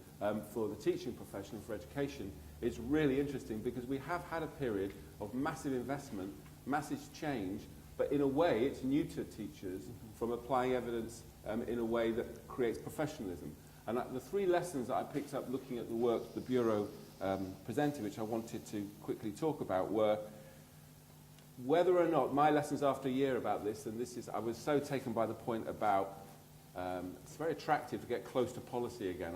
for the teaching profession and for education is really interesting because we have had a period of massive investment, massive change, but in a way it's new to teachers from applying evidence in a way that creates professionalism. And the three lessons that I picked up looking at the work the Bureau presented, which I wanted to quickly talk about, were whether or not my lessons after a year about this, and this is, I was so taken by the point about it's very attractive to get close to policy again.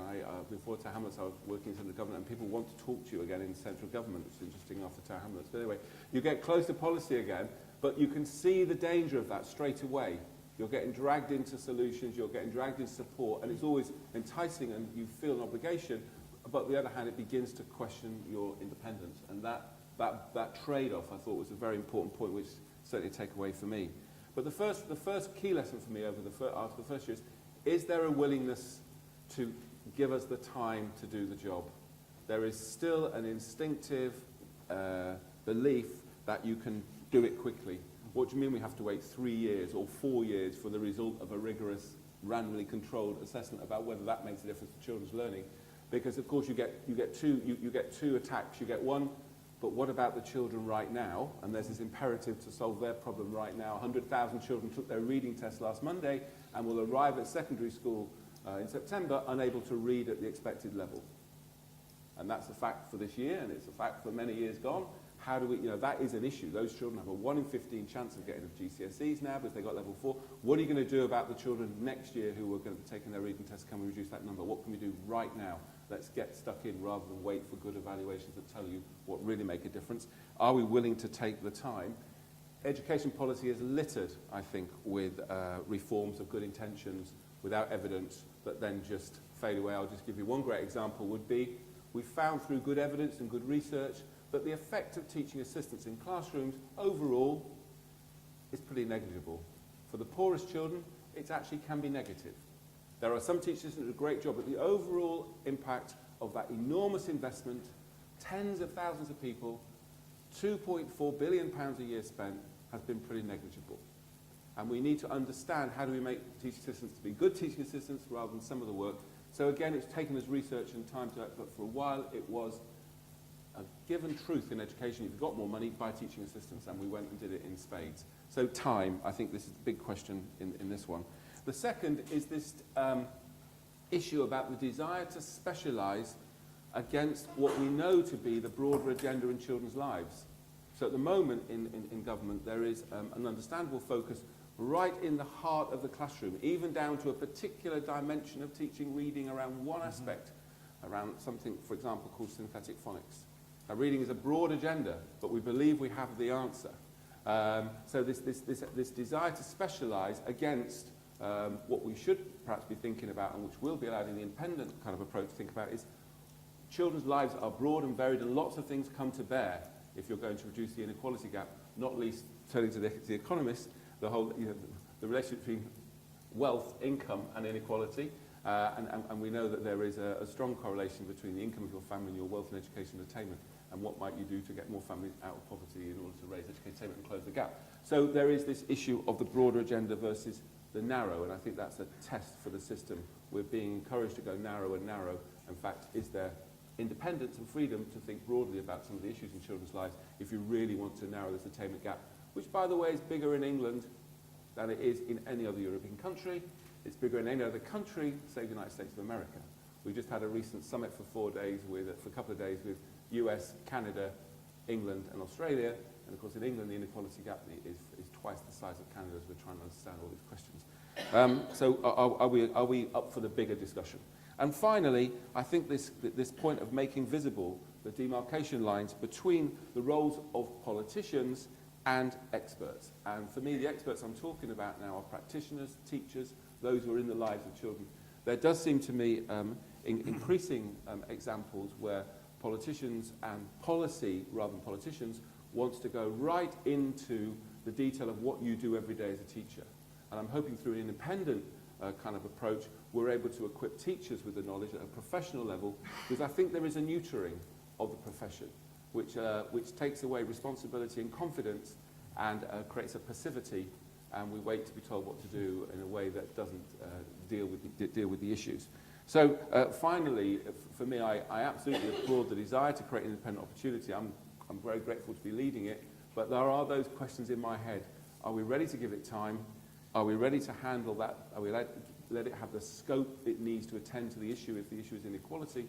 Before Tower Hamlets, I was working in the government, and people want to talk to you again in central government, which is interesting after Tower Hamlets. But anyway, you get close to policy again, but you can see the danger of that straight away. You're getting dragged into solutions, you're getting dragged into support, and it's always enticing and you feel an obligation, but on the other hand, it begins to question your independence. And that trade-off, I thought, was a very important point, which certainly a takeaway for me. But the first key lesson for me after the first year is there a willingness to give us the time to do the job? There is still an instinctive belief that you can do it quickly. What do you mean we have to wait 3 years or 4 years for the result of a rigorous, randomly controlled assessment about whether that makes a difference to children's learning? Because of course you get two attacks. You get one, but what about the children right now? And there's this imperative to solve their problem right now. 100,000 children took their reading test last Monday and will arrive at secondary school in September unable to read at the expected level. And that's a fact for this year, and it's a fact for many years gone. How do we, that is an issue. Those children have a 1 in 15 chance of getting to GCSEs now because they got level 4. What are you going to do about the children next year who are going to be taking their reading test? Can we reduce that number? What can we do right now? Let's get stuck in rather than wait for good evaluations that tell you what really make a difference. Are we willing to take the time? Education policy is littered, I think, with reforms of good intentions without evidence that then just fade away. I'll just give you one great example would be we found through good evidence and good research that the effect of teaching assistants in classrooms overall is pretty negligible. For the poorest children, it actually can be negative. There are some teachers that do a great job, but the overall impact of that enormous investment, tens of thousands of people, £2.4 billion a year spent, has been pretty negligible. And we need to understand how do we make teaching assistants to be good teaching assistants rather than some of the work. So again, it's taken us research and time to, but for a while it was a given truth in education. If you've got more money, buy teaching assistants, and we went and did it in spades. So time, I think this is the big question in this one. The second is this issue about the desire to specialise against what we know to be the broader agenda in children's lives. So at the moment in government, there is an understandable focus right in the heart of the classroom, even down to a particular dimension of teaching reading around one aspect, around something, for example, called synthetic phonics. Now, reading is a broad agenda, but we believe we have the answer. So this desire to specialise against what we should perhaps be thinking about, and which will be allowed in the independent kind of approach to think about, is children's lives are broad and varied, and lots of things come to bear if you're going to reduce the inequality gap, not least, turning to the economists, the whole, the relationship between wealth, income and inequality, and we know that there is a strong correlation between the income of your family and your wealth and education and attainment, and what might you do to get more families out of poverty in order to raise education attainment and close the gap. So there is this issue of the broader agenda versus the narrow, and I think that's a test for the system. We're being encouraged to go narrow and narrow. In fact, is there independence and freedom to think broadly about some of the issues in children's lives if you really want to narrow this attainment gap, which, by the way, is bigger in England than it is in any other European country. It's bigger in any other country, say the United States of America. We just had a recent summit for 4 days for a couple of days with US, Canada, England and Australia. And of course in England the inequality gap is twice the size of Canada, as we're trying to understand all these questions. So are we up for the bigger discussion? And finally, I think this point of making visible the demarcation lines between the roles of politicians and experts. And for me, the experts I'm talking about now are practitioners, teachers, those who are in the lives of children. There does seem to me increasing examples where politicians and policy, rather than politicians, wants to go right into the detail of what you do every day as a teacher. And I'm hoping through an independent kind of approach, we're able to equip teachers with the knowledge at a professional level, because I think there is a neutering of the profession, which takes away responsibility and confidence and creates a passivity, and we wait to be told what to do in a way that doesn't deal with the issues. So finally, for me, I absolutely applaud the desire to create an independent opportunity. I'm very grateful to be leading it, but there are those questions in my head. Are we ready to give it time? Are we ready to handle that? Are we let it have the scope it needs to attend to the issue if the issue is inequality?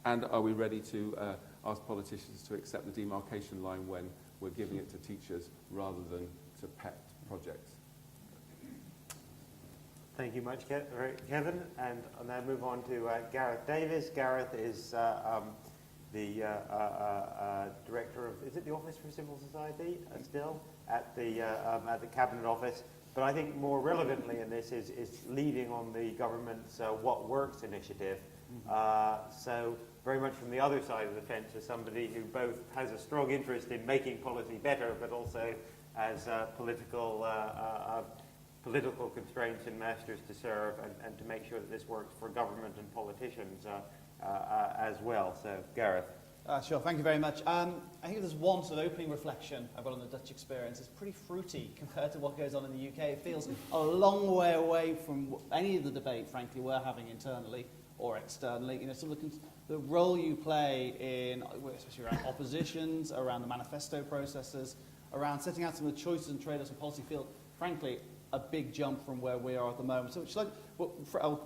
And are we ready to ask politicians to accept the demarcation line when we're giving it to teachers rather than to pet projects? Thank you much, Kevin. And I'll now move on to Gareth Davis. Gareth is the director of, is it the Office for Civil Society still, at the Cabinet Office? But I think more relevantly in this is leading on the government's What Works initiative. So very much from the other side of the fence, as somebody who both has a strong interest in making policy better, but also has political constraints and masters to serve, and to make sure that this works for government and politicians as well. So, Gareth. Sure, thank you very much. I think there's one sort of opening reflection I've got on the Dutch experience. It's pretty fruity compared to what goes on in the UK. It feels a long way away from any of the debate, frankly, we're having internally or externally. You know, some of the role you play in, especially around oppositions, around the manifesto processes, around setting out some of the choices and trade-offs in policy field, frankly, a big jump from where we are at the moment. So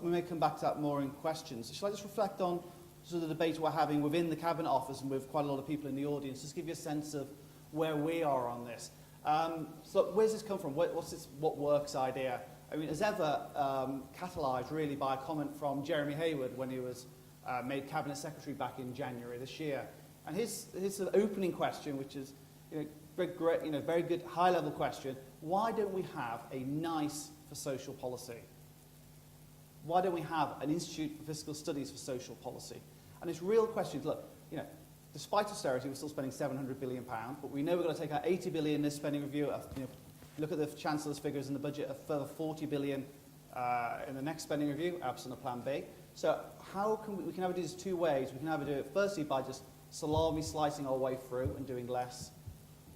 we may come back to that more in questions. Shall I just reflect on sort of the debate we're having within the Cabinet Office and with quite a lot of people in the audience, just give you a sense of where we are on this. So where's this come from? What's this What Works idea? I mean, as ever, catalysed really by a comment from Jeremy Hayward when he was made Cabinet Secretary back in January this year. And his sort of opening question, which is very good high-level question, why don't we have a NICE for social policy? Why don't we have an Institute for Fiscal Studies for social policy? And it's real questions. Look, despite austerity, we're still spending £700 billion, but we know we're going to take out 80 billion in this spending review. Look at the Chancellor's figures in the budget, a further 40 billion In the next spending review, absent a plan B. So how can we can either do this two ways. We can either do it firstly by just salami slicing our way through and doing less,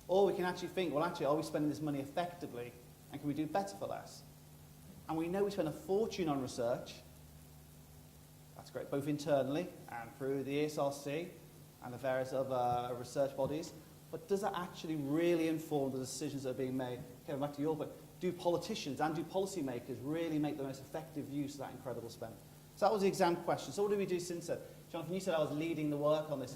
or we can actually think, well, actually, are we spending this money effectively, and can we do better for less? And we know we spend a fortune on research. That's great, both internally and through the ESRC and the various other research bodies. But does that actually really inform the decisions that are being made? Kevin, back to your point. Do politicians and do policymakers really make the most effective use of that incredible spend? So that was the exam question. So what do we do since then? Jonathan, you said I was leading the work on this.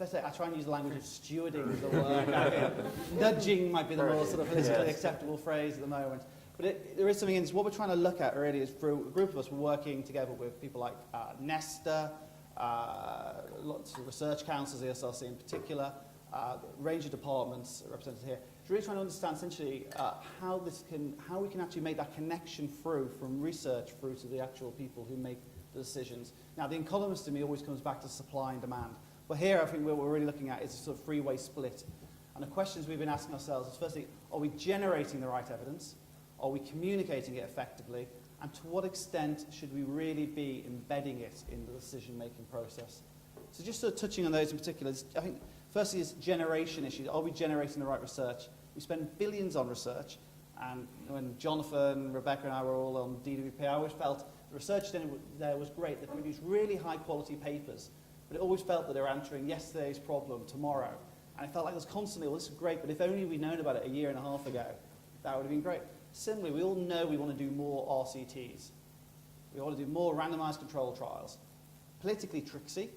I try and use the language of stewarding the work. Nudging might be the more sort of politically acceptable phrase at the moment. But there is something in this. What we're trying to look at really is through a group of us, we're working together with people like Nesta, lots of research councils, the ESRC in particular, a range of departments represented here. It's really trying to understand essentially how we can actually make that connection through from research through to the actual people who make the decisions. Now, the economist in me always comes back to supply and demand. But here, I think what we're really looking at is a sort of three-way split. And the questions we've been asking ourselves is, firstly, are we generating the right evidence? Are we communicating it effectively? And to what extent should we really be embedding it in the decision-making process? So just sort of touching on those in particular, I think firstly is generation issue. Are we generating the right research? We spend billions on research. And when Jonathan, Rebecca and I were all on DWP, I always felt the research there was great. They produced really high-quality papers. But it always felt that they were answering yesterday's problem tomorrow. And it felt like it was constantly, well, this is great, but if only we'd known about it a year and a half ago, that would have been great. Similarly, we all know we want to do more RCTs. We want to do more randomized control trials. Politically tricksy,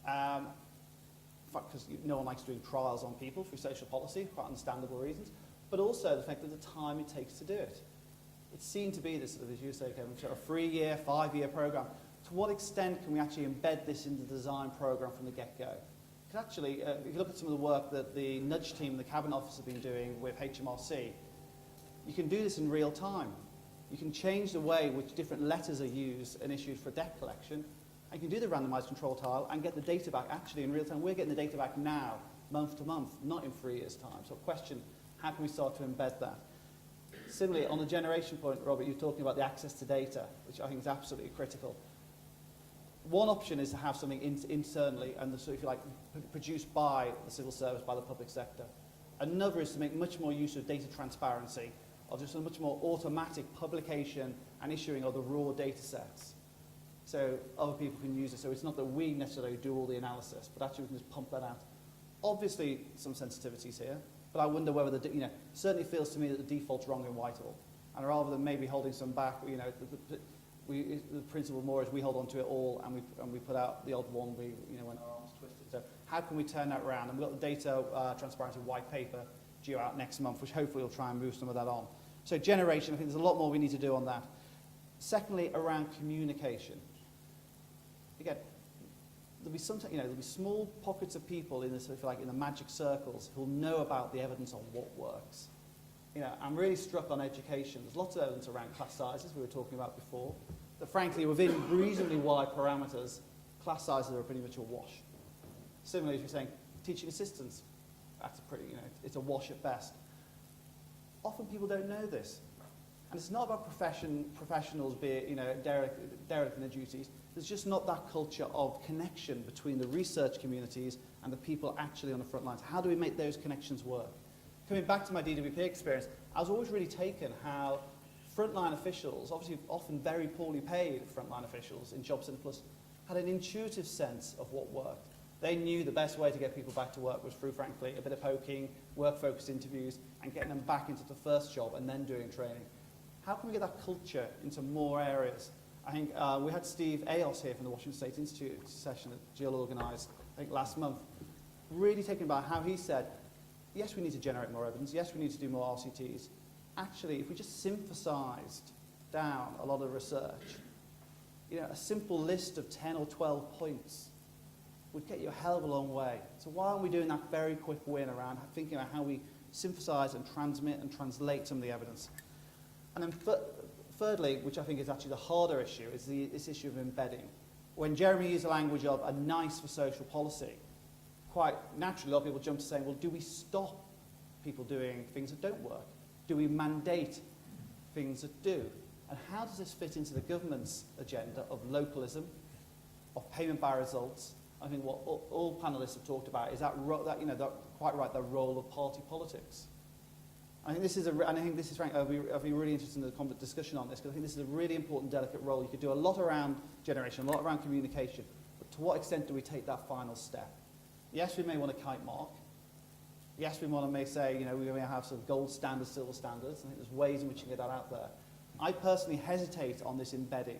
because no one likes doing trials on people through social policy, for quite understandable reasons, but also the fact that the time it takes to do it. It's seen to be this, sort of, as you say, Kevin, a 3-year, 5-year program. To what extent can we actually embed this in the design program from the get-go? Because actually, if you look at some of the work that the Nudge team and the Cabinet Office have been doing with HMRC, you can do this in real time. You can change the way which different letters are used and issued for debt collection, and you can do the randomized control trial and get the data back actually in real time. We're getting the data back now, month to month, not in 3 years' time. So question, how can we start to embed that? Similarly, on the generation point, Robert, you're talking about the access to data, which I think is absolutely critical. One option is to have something internally and, if you like, produced by the civil service, by the public sector. Another is to make much more use of data transparency, of just a much more automatic publication and issuing of the raw data sets. So other people can use it. So it's not that we necessarily do all the analysis, but actually we can just pump that out. Obviously, some sensitivities here, but I wonder whether it certainly feels to me that the default's wrong in Whitehall. And rather than maybe holding some back, the principle more is we hold on to it all and we put out the odd one when our arms twisted. So how can we turn that around? And we've got the data transparency white paper due out next month, which hopefully will try and move some of that on. So generation, I think there's a lot more we need to do on that. Secondly, around communication. Again, there'll be small pockets of people in this, if you like, in the magic circles who'll know about the evidence on what works. I'm really struck on education. There's lots of evidence around class sizes we were talking about before. That frankly, within reasonably wide parameters, class sizes are pretty much a wash. Similarly, if you're saying teaching assistants, that's a pretty, it's a wash at best. Often people don't know this. And it's not about professionals being, derelict in their duties. There's just not that culture of connection between the research communities and the people actually on the front lines. How do we make those connections work? Coming back to my DWP experience, I was always really taken how frontline officials, obviously often very poorly paid frontline officials in Job Centre Plus, had an intuitive sense of what worked. They knew the best way to get people back to work was through, frankly, a bit of poking, work-focused interviews, and getting them back into the first job and then doing training. How can we get that culture into more areas? I think we had Steve Aos here from the Washington State Institute session that Jill organised, I think, last month, really taken about how he said, yes, we need to generate more evidence. Yes, we need to do more RCTs. Actually, if we just synthesised down a lot of research, a simple list of 10 or 12 points would get you a hell of a long way. So why aren't we doing that very quick win around thinking about how we synthesise and transmit and translate some of the evidence? And then thirdly, which I think is actually the harder issue, is this issue of embedding. When Jeremy used the language of a nice for social policy, quite naturally, a lot of people jump to saying, well, do we stop people doing things that don't work? Do we mandate things that do? And how does this fit into the government's agenda of localism, of payment by results? I think what all panellists have talked about is that quite right, the role of party politics. I think this is Frank, I'll be really interested in the discussion on this, because I think this is a really important, delicate role. You could do a lot around generation, a lot around communication, but to what extent do we take that final step? Yes, we may want a kite mark. Yes, we may say, we may have sort of gold standards, silver standards. I think there's ways in which you can get that out there. I personally hesitate on this embedding,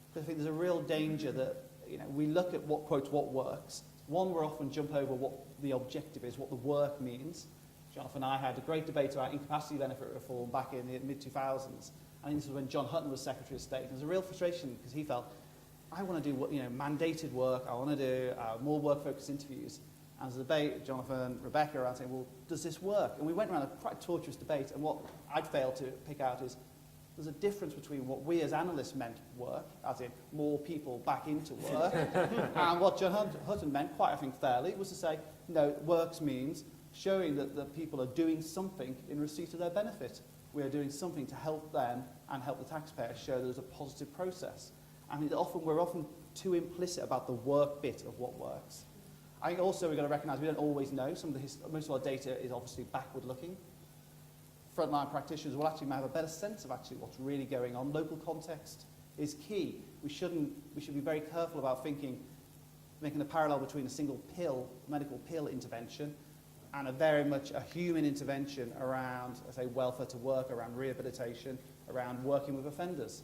because I think there's a real danger that we look at what works. One, we're often jump over what the objective is, what the work means. Jonathan and I had a great debate about incapacity benefit reform back in the mid-2000s. I think this was when John Hutton was Secretary of State. There was a real frustration because he felt, I want to do mandated work, I want to do more work-focused interviews. And there's a debate, Jonathan, Rebecca, around saying, well, does this work? And we went around a quite torturous debate, and what I'd failed to pick out is there's a difference between what we as analysts meant work, as in more people back into work, and what John Hutton meant, quite I think fairly, was to say, no, works means showing that the people are doing something in receipt of their benefit. We are doing something to help them and help the taxpayer show there's a positive process. And we're often too implicit about the work bit of what works. I think also we've got to recognise we don't always know. Most of our data is obviously backward-looking. Frontline practitioners will actually have a better sense of actually what's really going on. Local context is key. We should be very careful about making a parallel between a single medical pill intervention and very much a human intervention around, welfare to work, around rehabilitation, around working with offenders.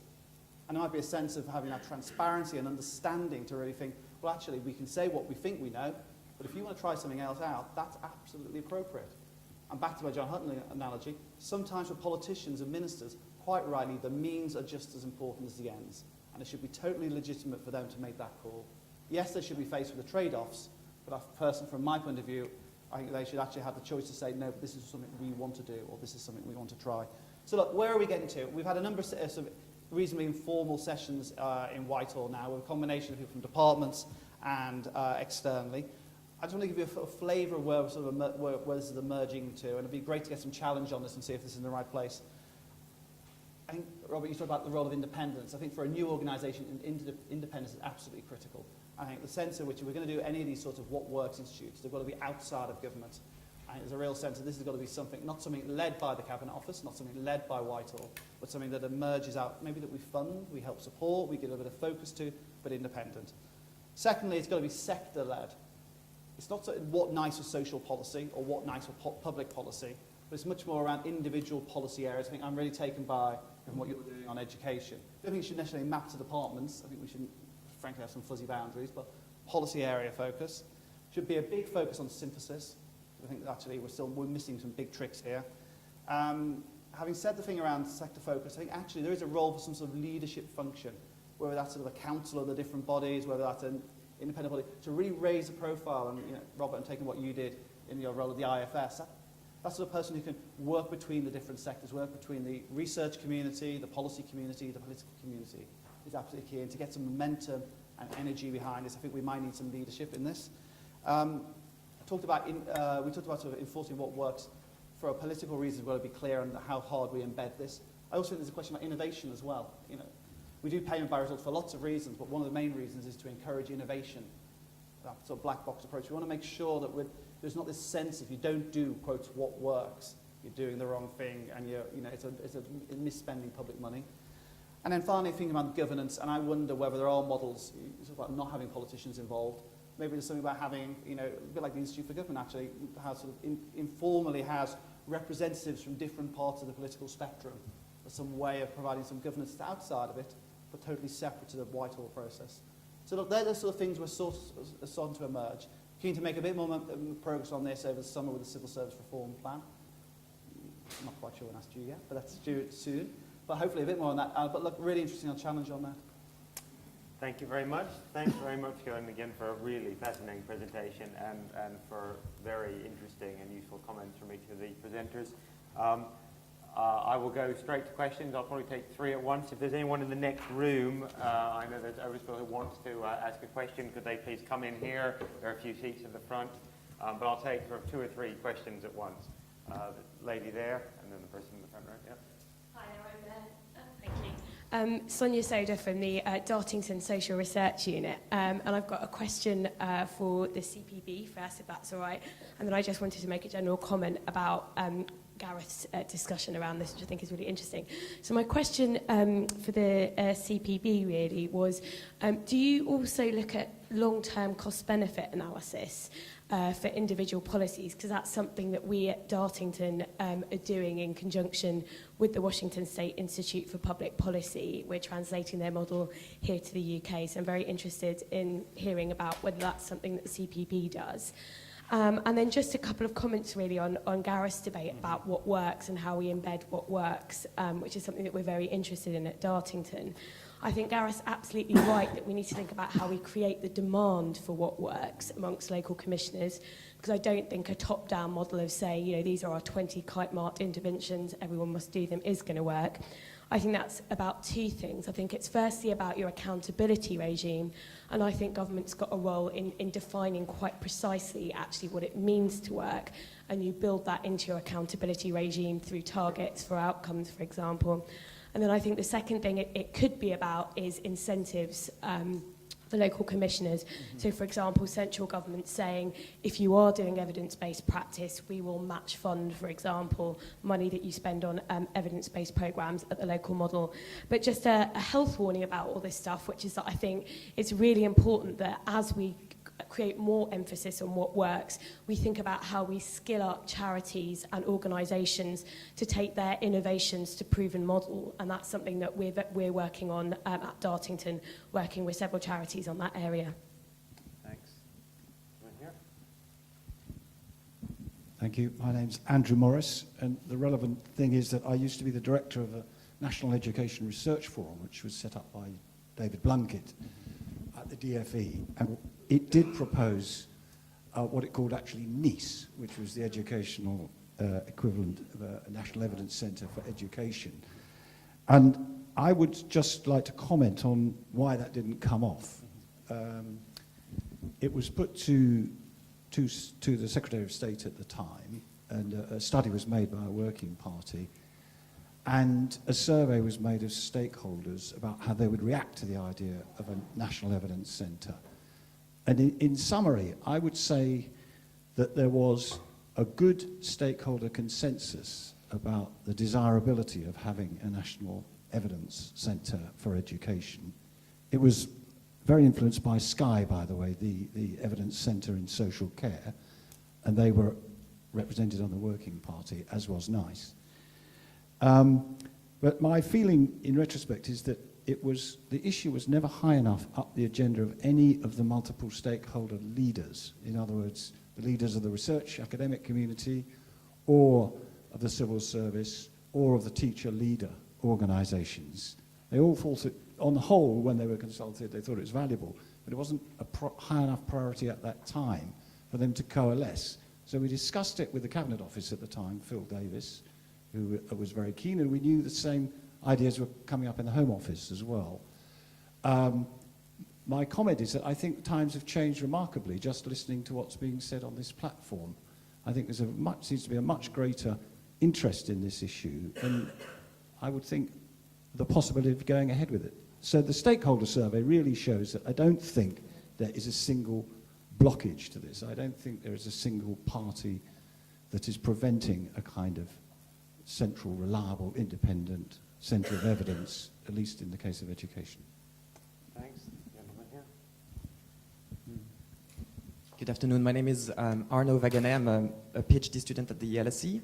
And there might be a sense of having that transparency and understanding to really think, well, actually, we can say what we think we know, but if you want to try something else out, that's absolutely appropriate. And back to my John Hutton analogy, sometimes for politicians and ministers, quite rightly, the means are just as important as the ends. And it should be totally legitimate for them to make that call. Yes, they should be faced with the trade-offs, but from my point of view, I think they should actually have the choice to say, no, this is something we want to do, or this is something we want to try. So look, where are we getting to? We've had a number of reasonably informal sessions in Whitehall now, with a combination of people from departments and externally. I just want to give you a flavour of where this is emerging to, and it'd be great to get some challenge on this and see if this is in the right place. I think, Robert, you talked about the role of independence. I think for a new organisation, independence is absolutely critical. I think the sense in which if we're going to do any of these sorts of what works institutes, they've got to be outside of government. I think there's a real sense that this has got to be something, not something led by the Cabinet Office, not something led by Whitehall, but something that emerges out, maybe that we fund, we help support, we give a bit of focus to, but independent. Secondly, it's got to be sector-led. It's not what nice for social policy or what nice for public policy, but it's much more around individual policy areas. I think I'm really taken by what you're doing on education. I don't think it should necessarily map to departments. I think we should, frankly, have some fuzzy boundaries, but policy area focus. Should be a big focus on synthesis. I think that actually we're missing some big tricks here. Having said the thing around sector focus, I think actually there is a role for some sort of leadership function, whether that's sort of a council of the different bodies, whether that's an independent body, to really raise the profile. And Robert, and taking what you did in your role at the IFS, that's the person who can work between the different sectors, work between the research community, the policy community, the political community, is absolutely key. And to get some momentum and energy behind this, I think we might need some leadership in this. We talked about sort of enforcing what works. For a political reason, we've got to be clear on how hard we embed this. I also think there's a question about innovation as well. We do payment by results for lots of reasons, but one of the main reasons is to encourage innovation. That sort of black box approach. We want to make sure that there's not this sense if you don't do, quotes, what works, you're doing the wrong thing, and it's a misspending public money. And then finally, thinking about governance, and I wonder whether there are models, sort of about not having politicians involved. Maybe there's something about having, a bit like the Institute for Government actually, has sort of informally has representatives from different parts of the political spectrum. There's some way of providing some governance outside of it, but totally separate to the Whitehall process. So look, they're the sort of things we're starting to emerge. Keen to make a bit more progress on this over the summer with the Civil Service Reform Plan. I'm not quite sure when that's due yet, but that's due soon. But hopefully a bit more on that. But look, really interesting challenge on that. Thank you very much. Thanks very much, Kieran, again for a really fascinating presentation and for very interesting and useful comments from each of the presenters. I will go straight to questions. I'll probably take 3 at once. If there's anyone in the next room, I know there's Overspill who wants to ask a question, could they please come in here? There are a few seats at the front. But I'll take sort of 2 or 3 questions at once. The lady there, and then the person in the front row. Yeah. Hi, I'm thank you. Sonia Soda from the Dartington Social Research Unit, and I've got a question for the CPB first, if that's all right, and then I just wanted to make a general comment about Gareth's discussion around this, which I think is really interesting. So my question for the CPB really was, do you also look at long-term cost-benefit analysis for individual policies, because that's something that we at Dartington are doing in conjunction with the Washington State Institute for Public Policy. We're translating their model here to the UK, so I'm very interested in hearing about whether that's something that the CPB does. And then just a couple of comments really on Gareth's debate about what works and how we embed what works, which is something that we're very interested in at Dartington. I think Gareth's absolutely right that we need to think about how we create the demand for what works amongst local commissioners, because I don't think a top-down model of saying, you know, these are our 20 kite-marked interventions, everyone must do them, is going to work. I think that's about two things. I think it's firstly about your accountability regime, and I think government's got a role in defining quite precisely actually what it means to work, and you build that into your accountability regime through targets for outcomes, for example. And then I think the second thing it could be about is incentives for local commissioners. Mm-hmm. So, for example, central government saying, if you are doing evidence-based practice, we will match fund, for example, money that you spend on evidence-based programmes at the local model. But just a health warning about all this stuff, which is that I think it's really important that as we create more emphasis on what works, we think about how we skill up charities and organisations to take their innovations to proven model, and that's something that we're working on at Dartington, working with several charities on that area. Thanks. Right here. Thank you. My name's Andrew Morris, and the relevant thing is that I used to be the director of a National Education Research Forum, which was set up by David Blunkett at the DFE, and it did propose what it called actually NEACE, which was the educational equivalent of a National Evidence Centre for Education. And I would just like to comment on why that didn't come off. It was put to the Secretary of State at the time, and a study was made by a working party, and a survey was made of stakeholders about how they would react to the idea of a National Evidence Centre. And in summary, I would say that there was a good stakeholder consensus about the desirability of having a National Evidence Centre for Education. It was very influenced by Sky, by the way, the Evidence Centre in Social Care, and they were represented on the working party, as was NICE. But my feeling in retrospect is that the issue was never high enough up the agenda of any of the multiple stakeholder leaders. In other words, the leaders of the research academic community, or of the civil service, or of the teacher leader organisations. They all thought it, on the whole, when they were consulted, they thought it was valuable, but it wasn't a high enough priority at that time for them to coalesce. So we discussed it with the Cabinet Office at the time, Phil Davis, who was very keen, and we knew the same ideas were coming up in the Home Office as well. My comment is that I think times have changed remarkably just listening to what's being said on this platform. I think there's seems to be a much greater interest in this issue, and I would think the possibility of going ahead with it. So the stakeholder survey really shows that I don't think there is a single blockage to this. I don't think there is a single party that is preventing a kind of central, reliable, independent centre of evidence, at least in the case of education. Thanks. Gentleman here. Good afternoon. My name is Arnaud Vaganet. I'm a PhD student at the LSE.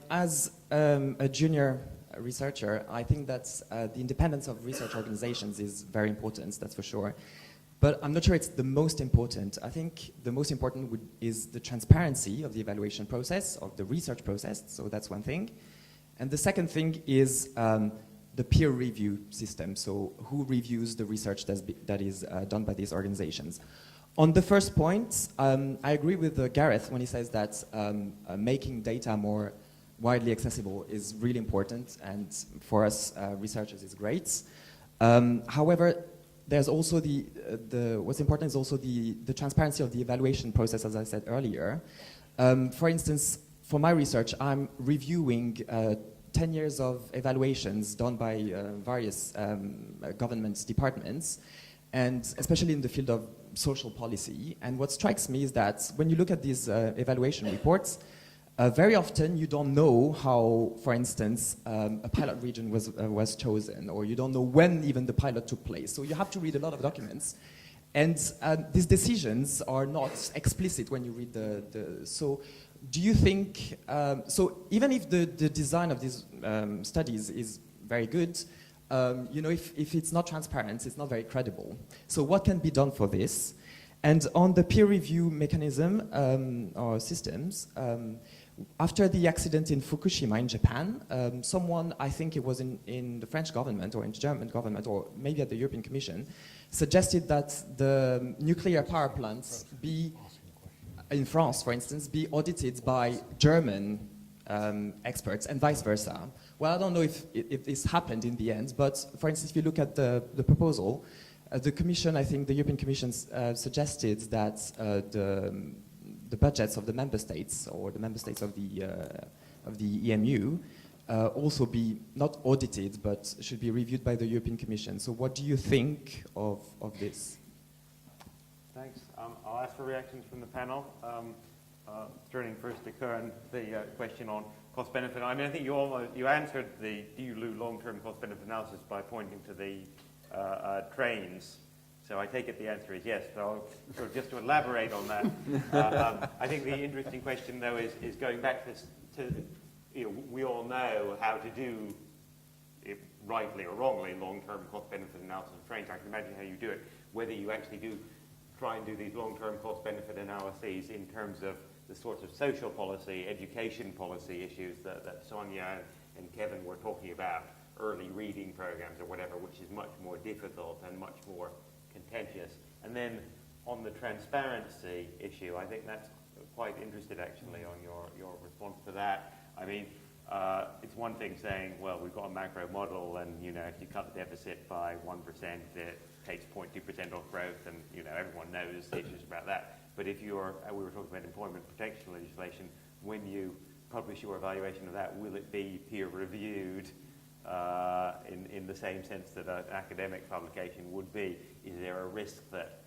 As a junior researcher, I think that the independence of research organizations is very important, that's for sure. But I'm not sure it's the most important. I think the most important is the transparency of the evaluation process, of the research process, so that's one thing. And the second thing is the peer review system, so who reviews the research that is done by these organizations. On the first point, I agree with Gareth when he says that making data more widely accessible is really important, and for us researchers is great. However, there's also what's important is also the transparency of the evaluation process, as I said earlier. For instance, for my research, I'm reviewing 10 years of evaluations done by various government departments, and especially in the field of social policy. And what strikes me is that when you look at these evaluation reports, very often you don't know how, for instance, a pilot region was chosen, or you don't know when even the pilot took place. So you have to read a lot of documents. And these decisions are not explicit when you read so do you think, so even if the design of these studies is very good, you know, if it's not transparent, it's not very credible. So what can be done for this? And on the peer review mechanism or systems, after the accident in Fukushima in Japan, someone, I think it was in the French government or in the German government or maybe at the European Commission, suggested that the nuclear power plants be, in France for instance, be audited by German experts and vice versa. Well, I don't know if this happened in the end, but for instance, if you look at the proposal, the Commission, I think the European Commission suggested that the budgets of the member states or the member states of the EMU also be not audited but should be reviewed by the European Commission. So what do you think of this? Thanks. I'll ask for reactions from the panel. Turning first to Karen, the question on cost-benefit. I mean, I think you answered the DULU long-term cost-benefit analysis by pointing to the trains. So I take it the answer is yes. So just to elaborate on that, I think the interesting question, though, is going back to you know, we all know how to do, if rightly or wrongly, long-term cost-benefit analysis of trains. I can imagine how you do it. Whether you actually do try and do these long-term cost-benefit analyses in terms of the sorts of social policy, education policy issues that Sonia and Kevin were talking about, early reading programs or whatever, which is much more difficult and much more contentious. And then on the transparency issue, I think that's quite interested actually on your response to that. I mean, it's one thing saying, well, we've got a macro model and, you know, if you cut the deficit by 1%, it takes 0.2% off growth, and, you know, everyone knows the issues about that. But if you're, we were talking about employment protection legislation, when you publish your evaluation of that, will it be peer reviewed in the same sense that an academic publication would be? Is there a risk that,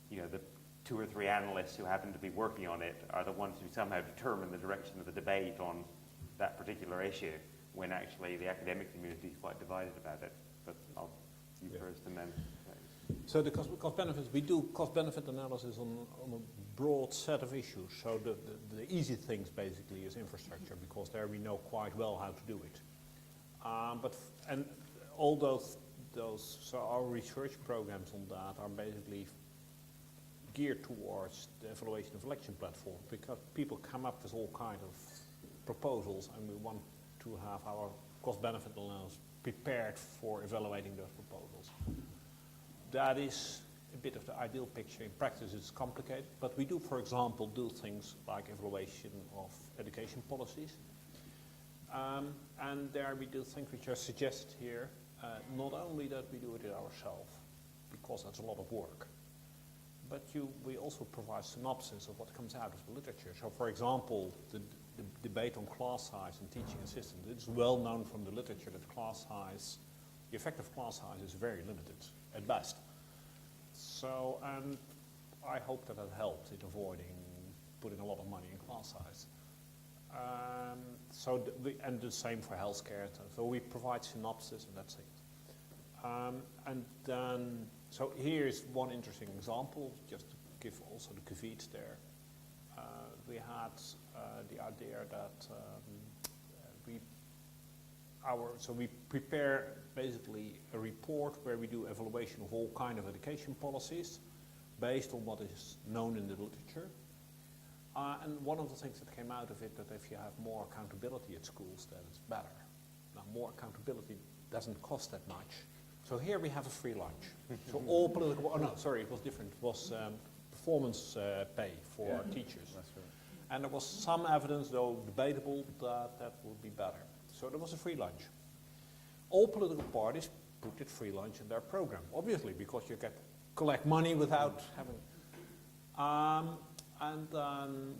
you know, the 2 or 3 analysts who happen to be working on it are the ones who somehow determine the direction of the debate on that particular issue, when actually the academic community is quite divided about it? But I'll you first and then. So the cost benefits, we do cost benefit analysis on a broad set of issues. So the easy things basically is infrastructure, because there we know quite well how to do it. And all those, so our research programs on that are basically geared towards the evaluation of election platforms, because people come up with all kind of proposals, and we want to have our cost-benefit analysis prepared for evaluating those proposals. That is a bit of the ideal picture. In practice, it's complicated, but we do, for example, do things like evaluation of education policies. And there we do things which are suggested here, not only that we do it ourselves, because that's a lot of work, but we also provide synopsis of what comes out of the literature. So, for example, the debate on class size and teaching assistants, it's well known from the literature that class size, the effect of class size is very limited at best. So, and I hope that helped in avoiding putting a lot of money in class size. And the same for healthcare. So we provide synopsis, and that's it. And then, so here's one interesting example, just to give also the caveats there. We had the idea that we prepare basically a report where we do evaluation of all kind of education policies based on what is known in the literature. And one of the things that came out of it, that if you have more accountability at schools, then it's better. Now, more accountability doesn't cost that much. So here we have a free lunch. So all political, oh no, sorry, it was different. It was performance pay for teachers. That's right. And there was some evidence, though debatable, that that would be better. So there was a free lunch. All political parties put it free lunch in their program, obviously, because you collect money without having.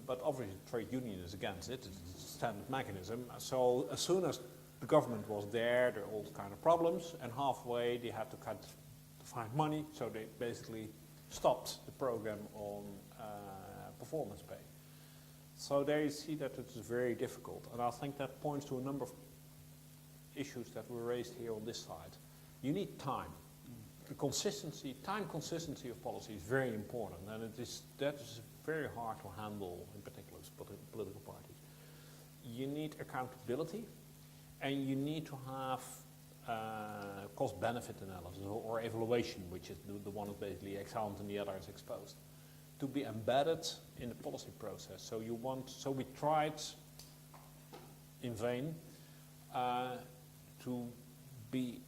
But obviously, trade union is against it. It's a standard mechanism. So as soon as the government was there are all kind of problems, and halfway they had to find money, so they basically stopped the program on performance pay. So there you see that it is very difficult, and I think that points to a number of issues that were raised here on this side. You need time. The time consistency of policy is very important, and that is very hard to handle, in particular political parties. You need accountability, and you need to have cost-benefit analysis or evaluation, which is the one is basically ex ante and the other is ex post, to be embedded in the policy process. So we tried in vain to be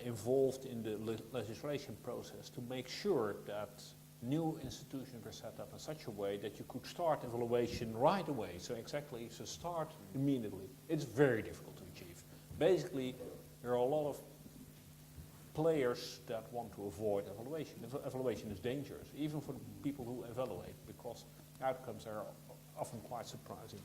involved in the legislation process to make sure that new institutions were set up in such a way that you could start evaluation right away. So start immediately. It's very difficult to achieve. Basically, there are a lot of players that want to avoid evaluation. Evaluation is dangerous, even for the people who evaluate, because outcomes are often quite surprising.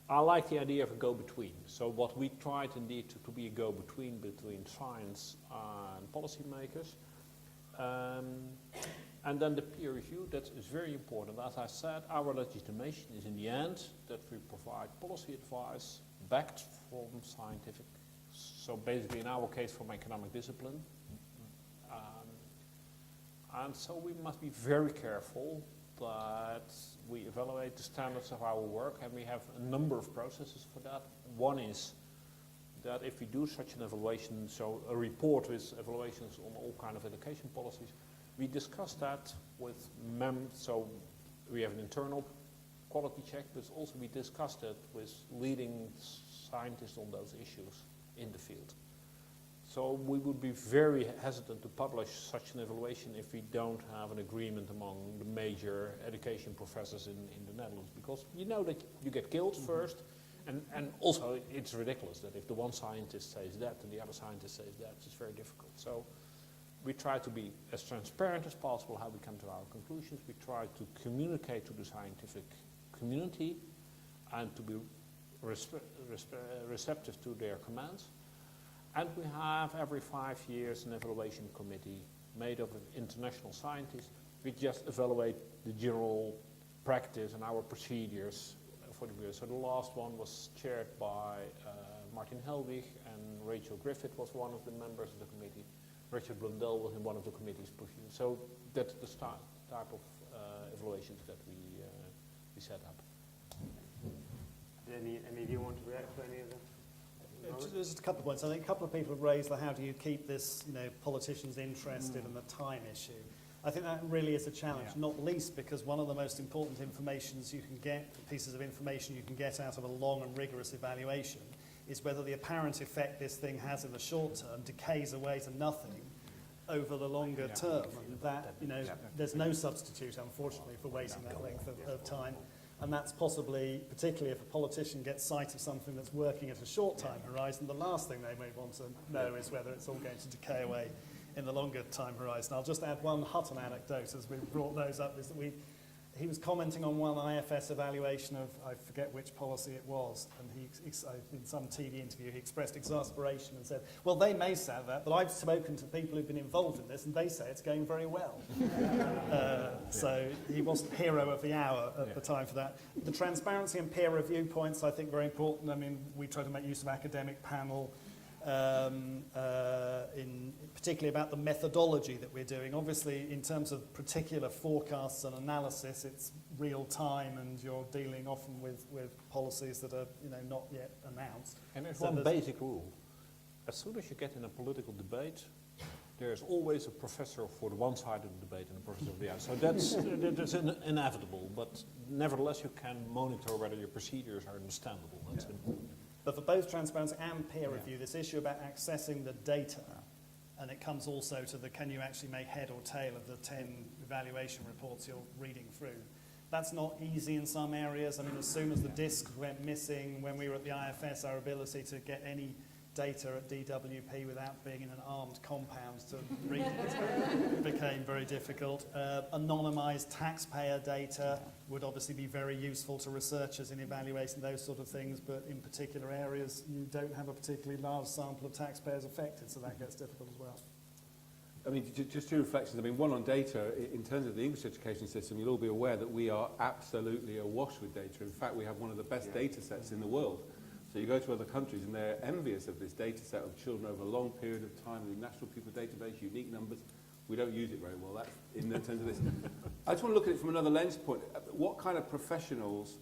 I like the idea of a go-between. So what we tried indeed to be a go-between between science and policymakers. And then the peer review, that is very important. As I said, our legitimation is in the end that we provide policy advice backed from scientific, so basically in our case from economic discipline. And so we must be very careful that we evaluate the standards of our work, and we have a number of processes for that. One is that if we do such an evaluation, so a report with evaluations on all kind of education policies, we discuss that with so we have an internal quality check, but also we discussed it with leading scientists on those issues in the field. So we would be very hesitant to publish such an evaluation if we don't have an agreement among the major education professors in the Netherlands, because you know that you get killed first, and also it's ridiculous that if the one scientist says that and the other scientist says that, it's very difficult. So we try to be as transparent as possible how we come to our conclusions. We try to communicate to the scientific community and to be receptive to their commands. And we have every 5 years an evaluation committee made up of international scientists. We just evaluate the general practice and our procedures for the bureau. So the last one was chaired by Martin Helwig, and Rachel Griffith was one of the members of the committee. Richard Blundell was in one of the committee's procedures. So that's the type of evaluations that we set up. Any of you want to react to any of them? There's just a couple of points. I think a couple of people have raised the how do you keep this, politicians interested and the time issue. I think that really is a challenge, not least because one of the most important pieces of information you can get out of a long and rigorous evaluation is whether the apparent effect this thing has in the short term decays away to nothing over the longer term. And that, there's no substitute, unfortunately, for waiting that length of time. And that's possibly, particularly if a politician gets sight of something that's working at a short time horizon, the last thing they may want to know is whether it's all going to decay away in the longer time horizon. I'll just add one Hutton anecdote as we brought those up, is that he was commenting on one IFS evaluation of, I forget which policy it was, and he, in some TV interview, he expressed exasperation and said, well, they may say that, but I've spoken to people who've been involved in this, and they say it's going very well. So he wasn't hero of the hour at the time for that. The transparency and peer review points, I think, very important. I mean, we try to make use of academic panel, particularly about the methodology that we're doing. Obviously, in terms of particular forecasts and analysis, it's real time, and you're dealing often with policies that are not yet announced. And there's one basic rule. As soon as you get in a political debate, there's always a professor for the one side of the debate and a professor for the other. So that's inevitable, but nevertheless you can monitor whether your procedures are understandable. That's important. But for both transparency and peer review, this issue about accessing the data, and it comes also to the can you actually make head or tail of the 10 evaluation reports you're reading through. That's not easy in some areas. I mean, as soon as the discs went missing, when we were at the IFS, our ability to get any data at DWP without being in an armed compound to read it became became very difficult. Anonymised taxpayer data would obviously be very useful to researchers in evaluating those sort of things, but in particular areas you don't have a particularly large sample of taxpayers affected, so that gets difficult as well. I mean, just two reflections. I mean, one on data. In terms of the English education system, you'll all be aware that we are absolutely awash with data. In fact, we have one of the best data sets in the world. So you go to other countries and they're envious of this data set of children over a long period of time, the National Pupil Database, unique numbers. We don't use it very well, that's in terms of this. I just want to look at it from another lens point. What kind of professionals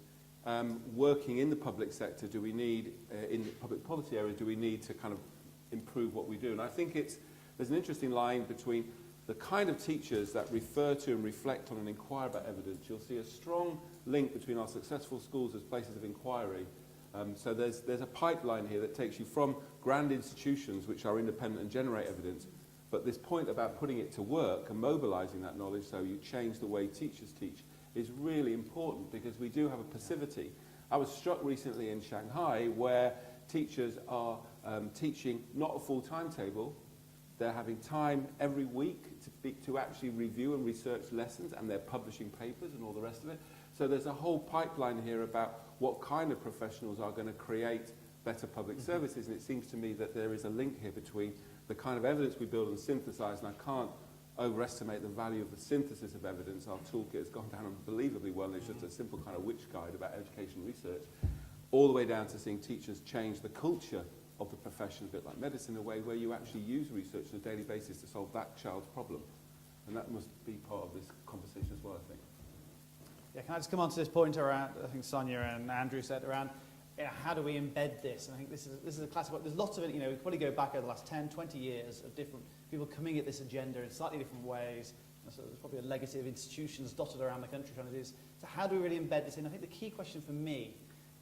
working in the public sector do we need, in the public policy area, do we need to kind of improve what we do? And I think there's an interesting line between the kind of teachers that refer to and reflect on and inquire about evidence. You'll see a strong link between our successful schools as places of inquiry. So there's a pipeline here that takes you from grand institutions which are independent and generate evidence, but this point about putting it to work and mobilizing that knowledge so you change the way teachers teach is really important, because we do have a passivity. I was struck recently in Shanghai where teachers are teaching not a full timetable. They're having time every week to actually review and research lessons, and they're publishing papers and all the rest of it. So there's a whole pipeline here about what kind of professionals are going to create better public services, and it seems to me that there is a link here between the kind of evidence we build and synthesize, and I can't overestimate the value of the synthesis of evidence. Our toolkit has gone down unbelievably well, and it's just a simple kind of witch guide about education research, all the way down to seeing teachers change the culture of the profession, a bit like medicine, in a way where you actually use research on a daily basis to solve that child's problem. And that must be part of this conversation as well, I think. Yeah, can I just come on to this point around, I think Sonia and Andrew said, around how do we embed this? And I think this is a classic one. There's lots of it, we could probably go back over the last 10, 20 years of different people coming at this agenda in slightly different ways. So there's probably a legacy of institutions dotted around the country trying to do this. So how do we really embed this in? I think the key question for me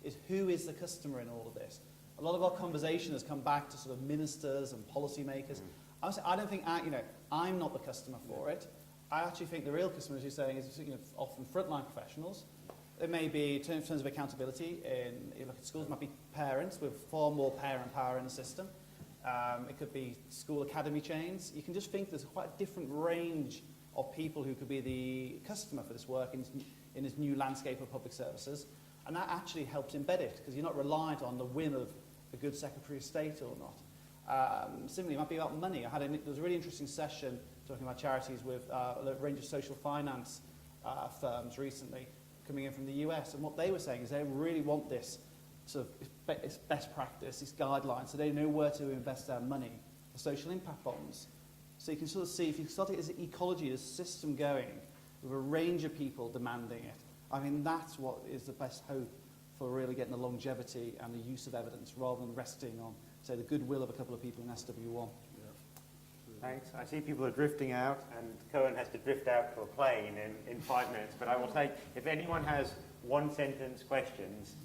is, who is the customer in all of this? A lot of our conversation has come back to sort of ministers and policymakers. I don't think, I'm not the customer for it. I actually think the real customer, as you're saying, is often frontline professionals. It may be, in terms of accountability, if you look at schools, it might be parents, with far more parent power in the system. It could be school academy chains. You can just think there's quite a different range of people who could be the customer for this work in this new landscape of public services. And that actually helps embed it, because you're not reliant on the whim of a good Secretary of State or not. Similarly, it might be about money. There was a really interesting session talking about charities with a range of social finance firms recently coming in from the US, and what they were saying is they really want this sort of best practice, these guidelines, so they know where to invest their money for social impact bonds. So you can sort of see, if you start it as an ecology, as a system going, with a range of people demanding it, I mean, that's what is the best hope for really getting the longevity and the use of evidence, rather than resting on, say, the goodwill of a couple of people in SW1. Thanks. I see people are drifting out, and Cohen has to drift out to a plane in 5 minutes, but I will take, if anyone has one-sentence questions,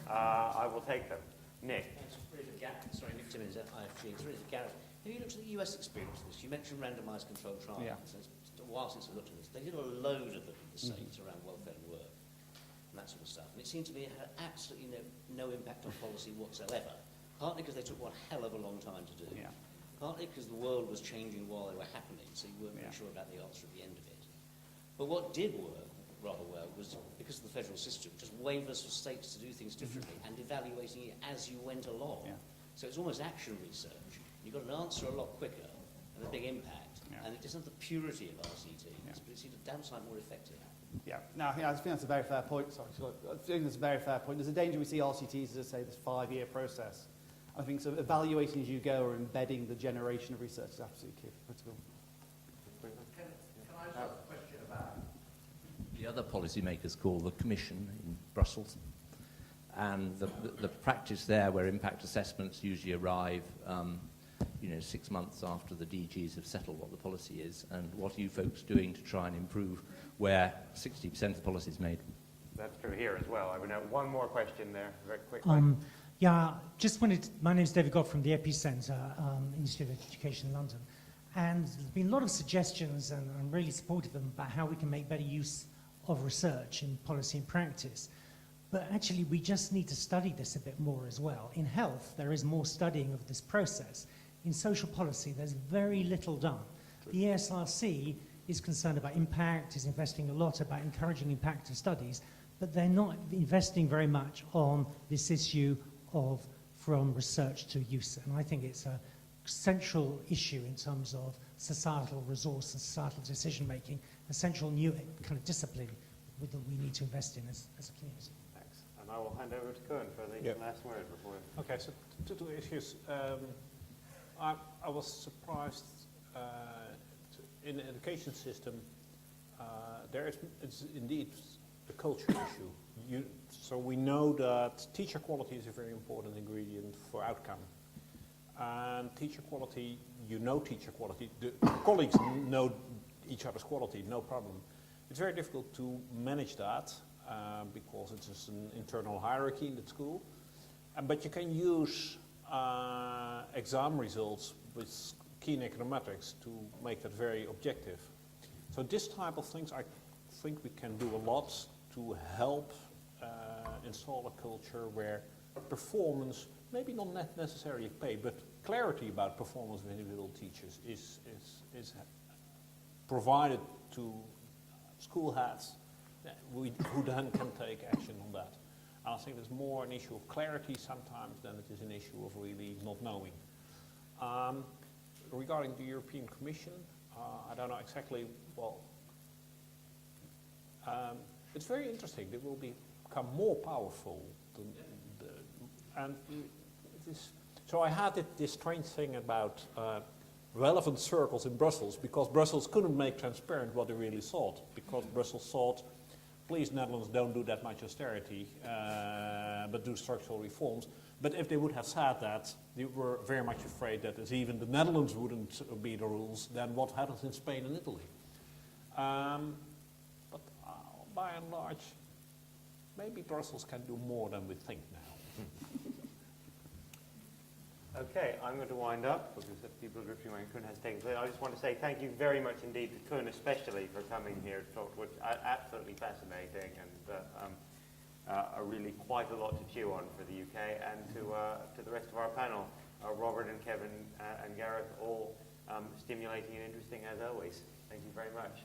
I will take them. Nick. Nick Timmins at IFG. It's really Gareth. Have you looked at the US experience of this? You mentioned randomised controlled trials. Yeah. So it's a while since I looked at this. They did a load of them in the States around welfare and work and that sort of stuff. And it seemed to me it had absolutely no impact on policy whatsoever. Partly because they took one hell of a long time to do. Yeah. Partly because the world was changing while they were happening, so you weren't really sure about the answer at the end of it. But what did work rather well was, because of the federal system, just waivers for states to do things differently and evaluating it as you went along. Yeah. So it's almost action research. You got an answer a lot quicker and a big impact, and it doesn't have the purity of RCTs, but it's a damn sight more effective. Yeah, no, I think that's a very fair point. Sorry, I think that's a very fair point. There's a danger we see RCTs as, say, this 5-year process. I think so evaluating as you go or embedding the generation of research is absolutely key, critical. Can I ask a question about the other policymakers call the Commission in Brussels, and the practice there where impact assessments usually arrive 6 months after the DGs have settled what the policy is, and what are you folks doing to try and improve where 60% of the policy is made? That's true here as well. I would have one more question there, very quickly. Yeah, just wanted. My name is David Gott from the Epicenter Institute of Education in London, and there's been a lot of suggestions, and I'm really supportive of them, about how we can make better use of research in policy and practice. But actually, we just need to study this a bit more as well. In health, there is more studying of this process. In social policy, there's very little done. The ESRC is concerned about impact, is investing a lot about encouraging impactive studies, but they're not investing very much on this issue of from research to use. And I think it's a central issue in terms of societal resource and societal decision making, a central new kind of discipline that we need to invest in as a community. Thanks. And I will hand over to Koen for the last word before. Okay, so two issues. I was surprised in the education system. It's indeed a culture issue. So we know that teacher quality is a very important ingredient for outcome. And teacher quality, teacher quality. The colleagues know each other's quality, no problem. It's very difficult to manage that because it's just an internal hierarchy in the school. But you can use exam results with key econometrics to make that very objective. So this type of things, I think we can do a lot to help install a culture where performance, maybe not necessarily pay, but clarity about performance of individual teachers is provided to school heads who then can take action on that. And I think there's more an issue of clarity sometimes than it is an issue of really not knowing. Regarding the European Commission, I don't know exactly, it's very interesting. They will become more powerful. So I had this strange thing about relevant circles in Brussels, because Brussels couldn't make transparent what they really thought, because Brussels thought, please Netherlands, don't do that much austerity, but do structural reforms. But if they would have said that, they were very much afraid that if even the Netherlands wouldn't obey the rules, then what happens in Spain and Italy? But by and large, maybe Brussels can do more than we think now. Okay, I'm going to wind up because if people are drifting away and Koen has taken place. I just want to say thank you very much indeed to Koen, especially for coming here to talk, which is absolutely fascinating and really quite a lot to chew on for the UK, and to the rest of our panel, Robert and Kevin and Gareth, all stimulating and interesting as always. Thank you very much.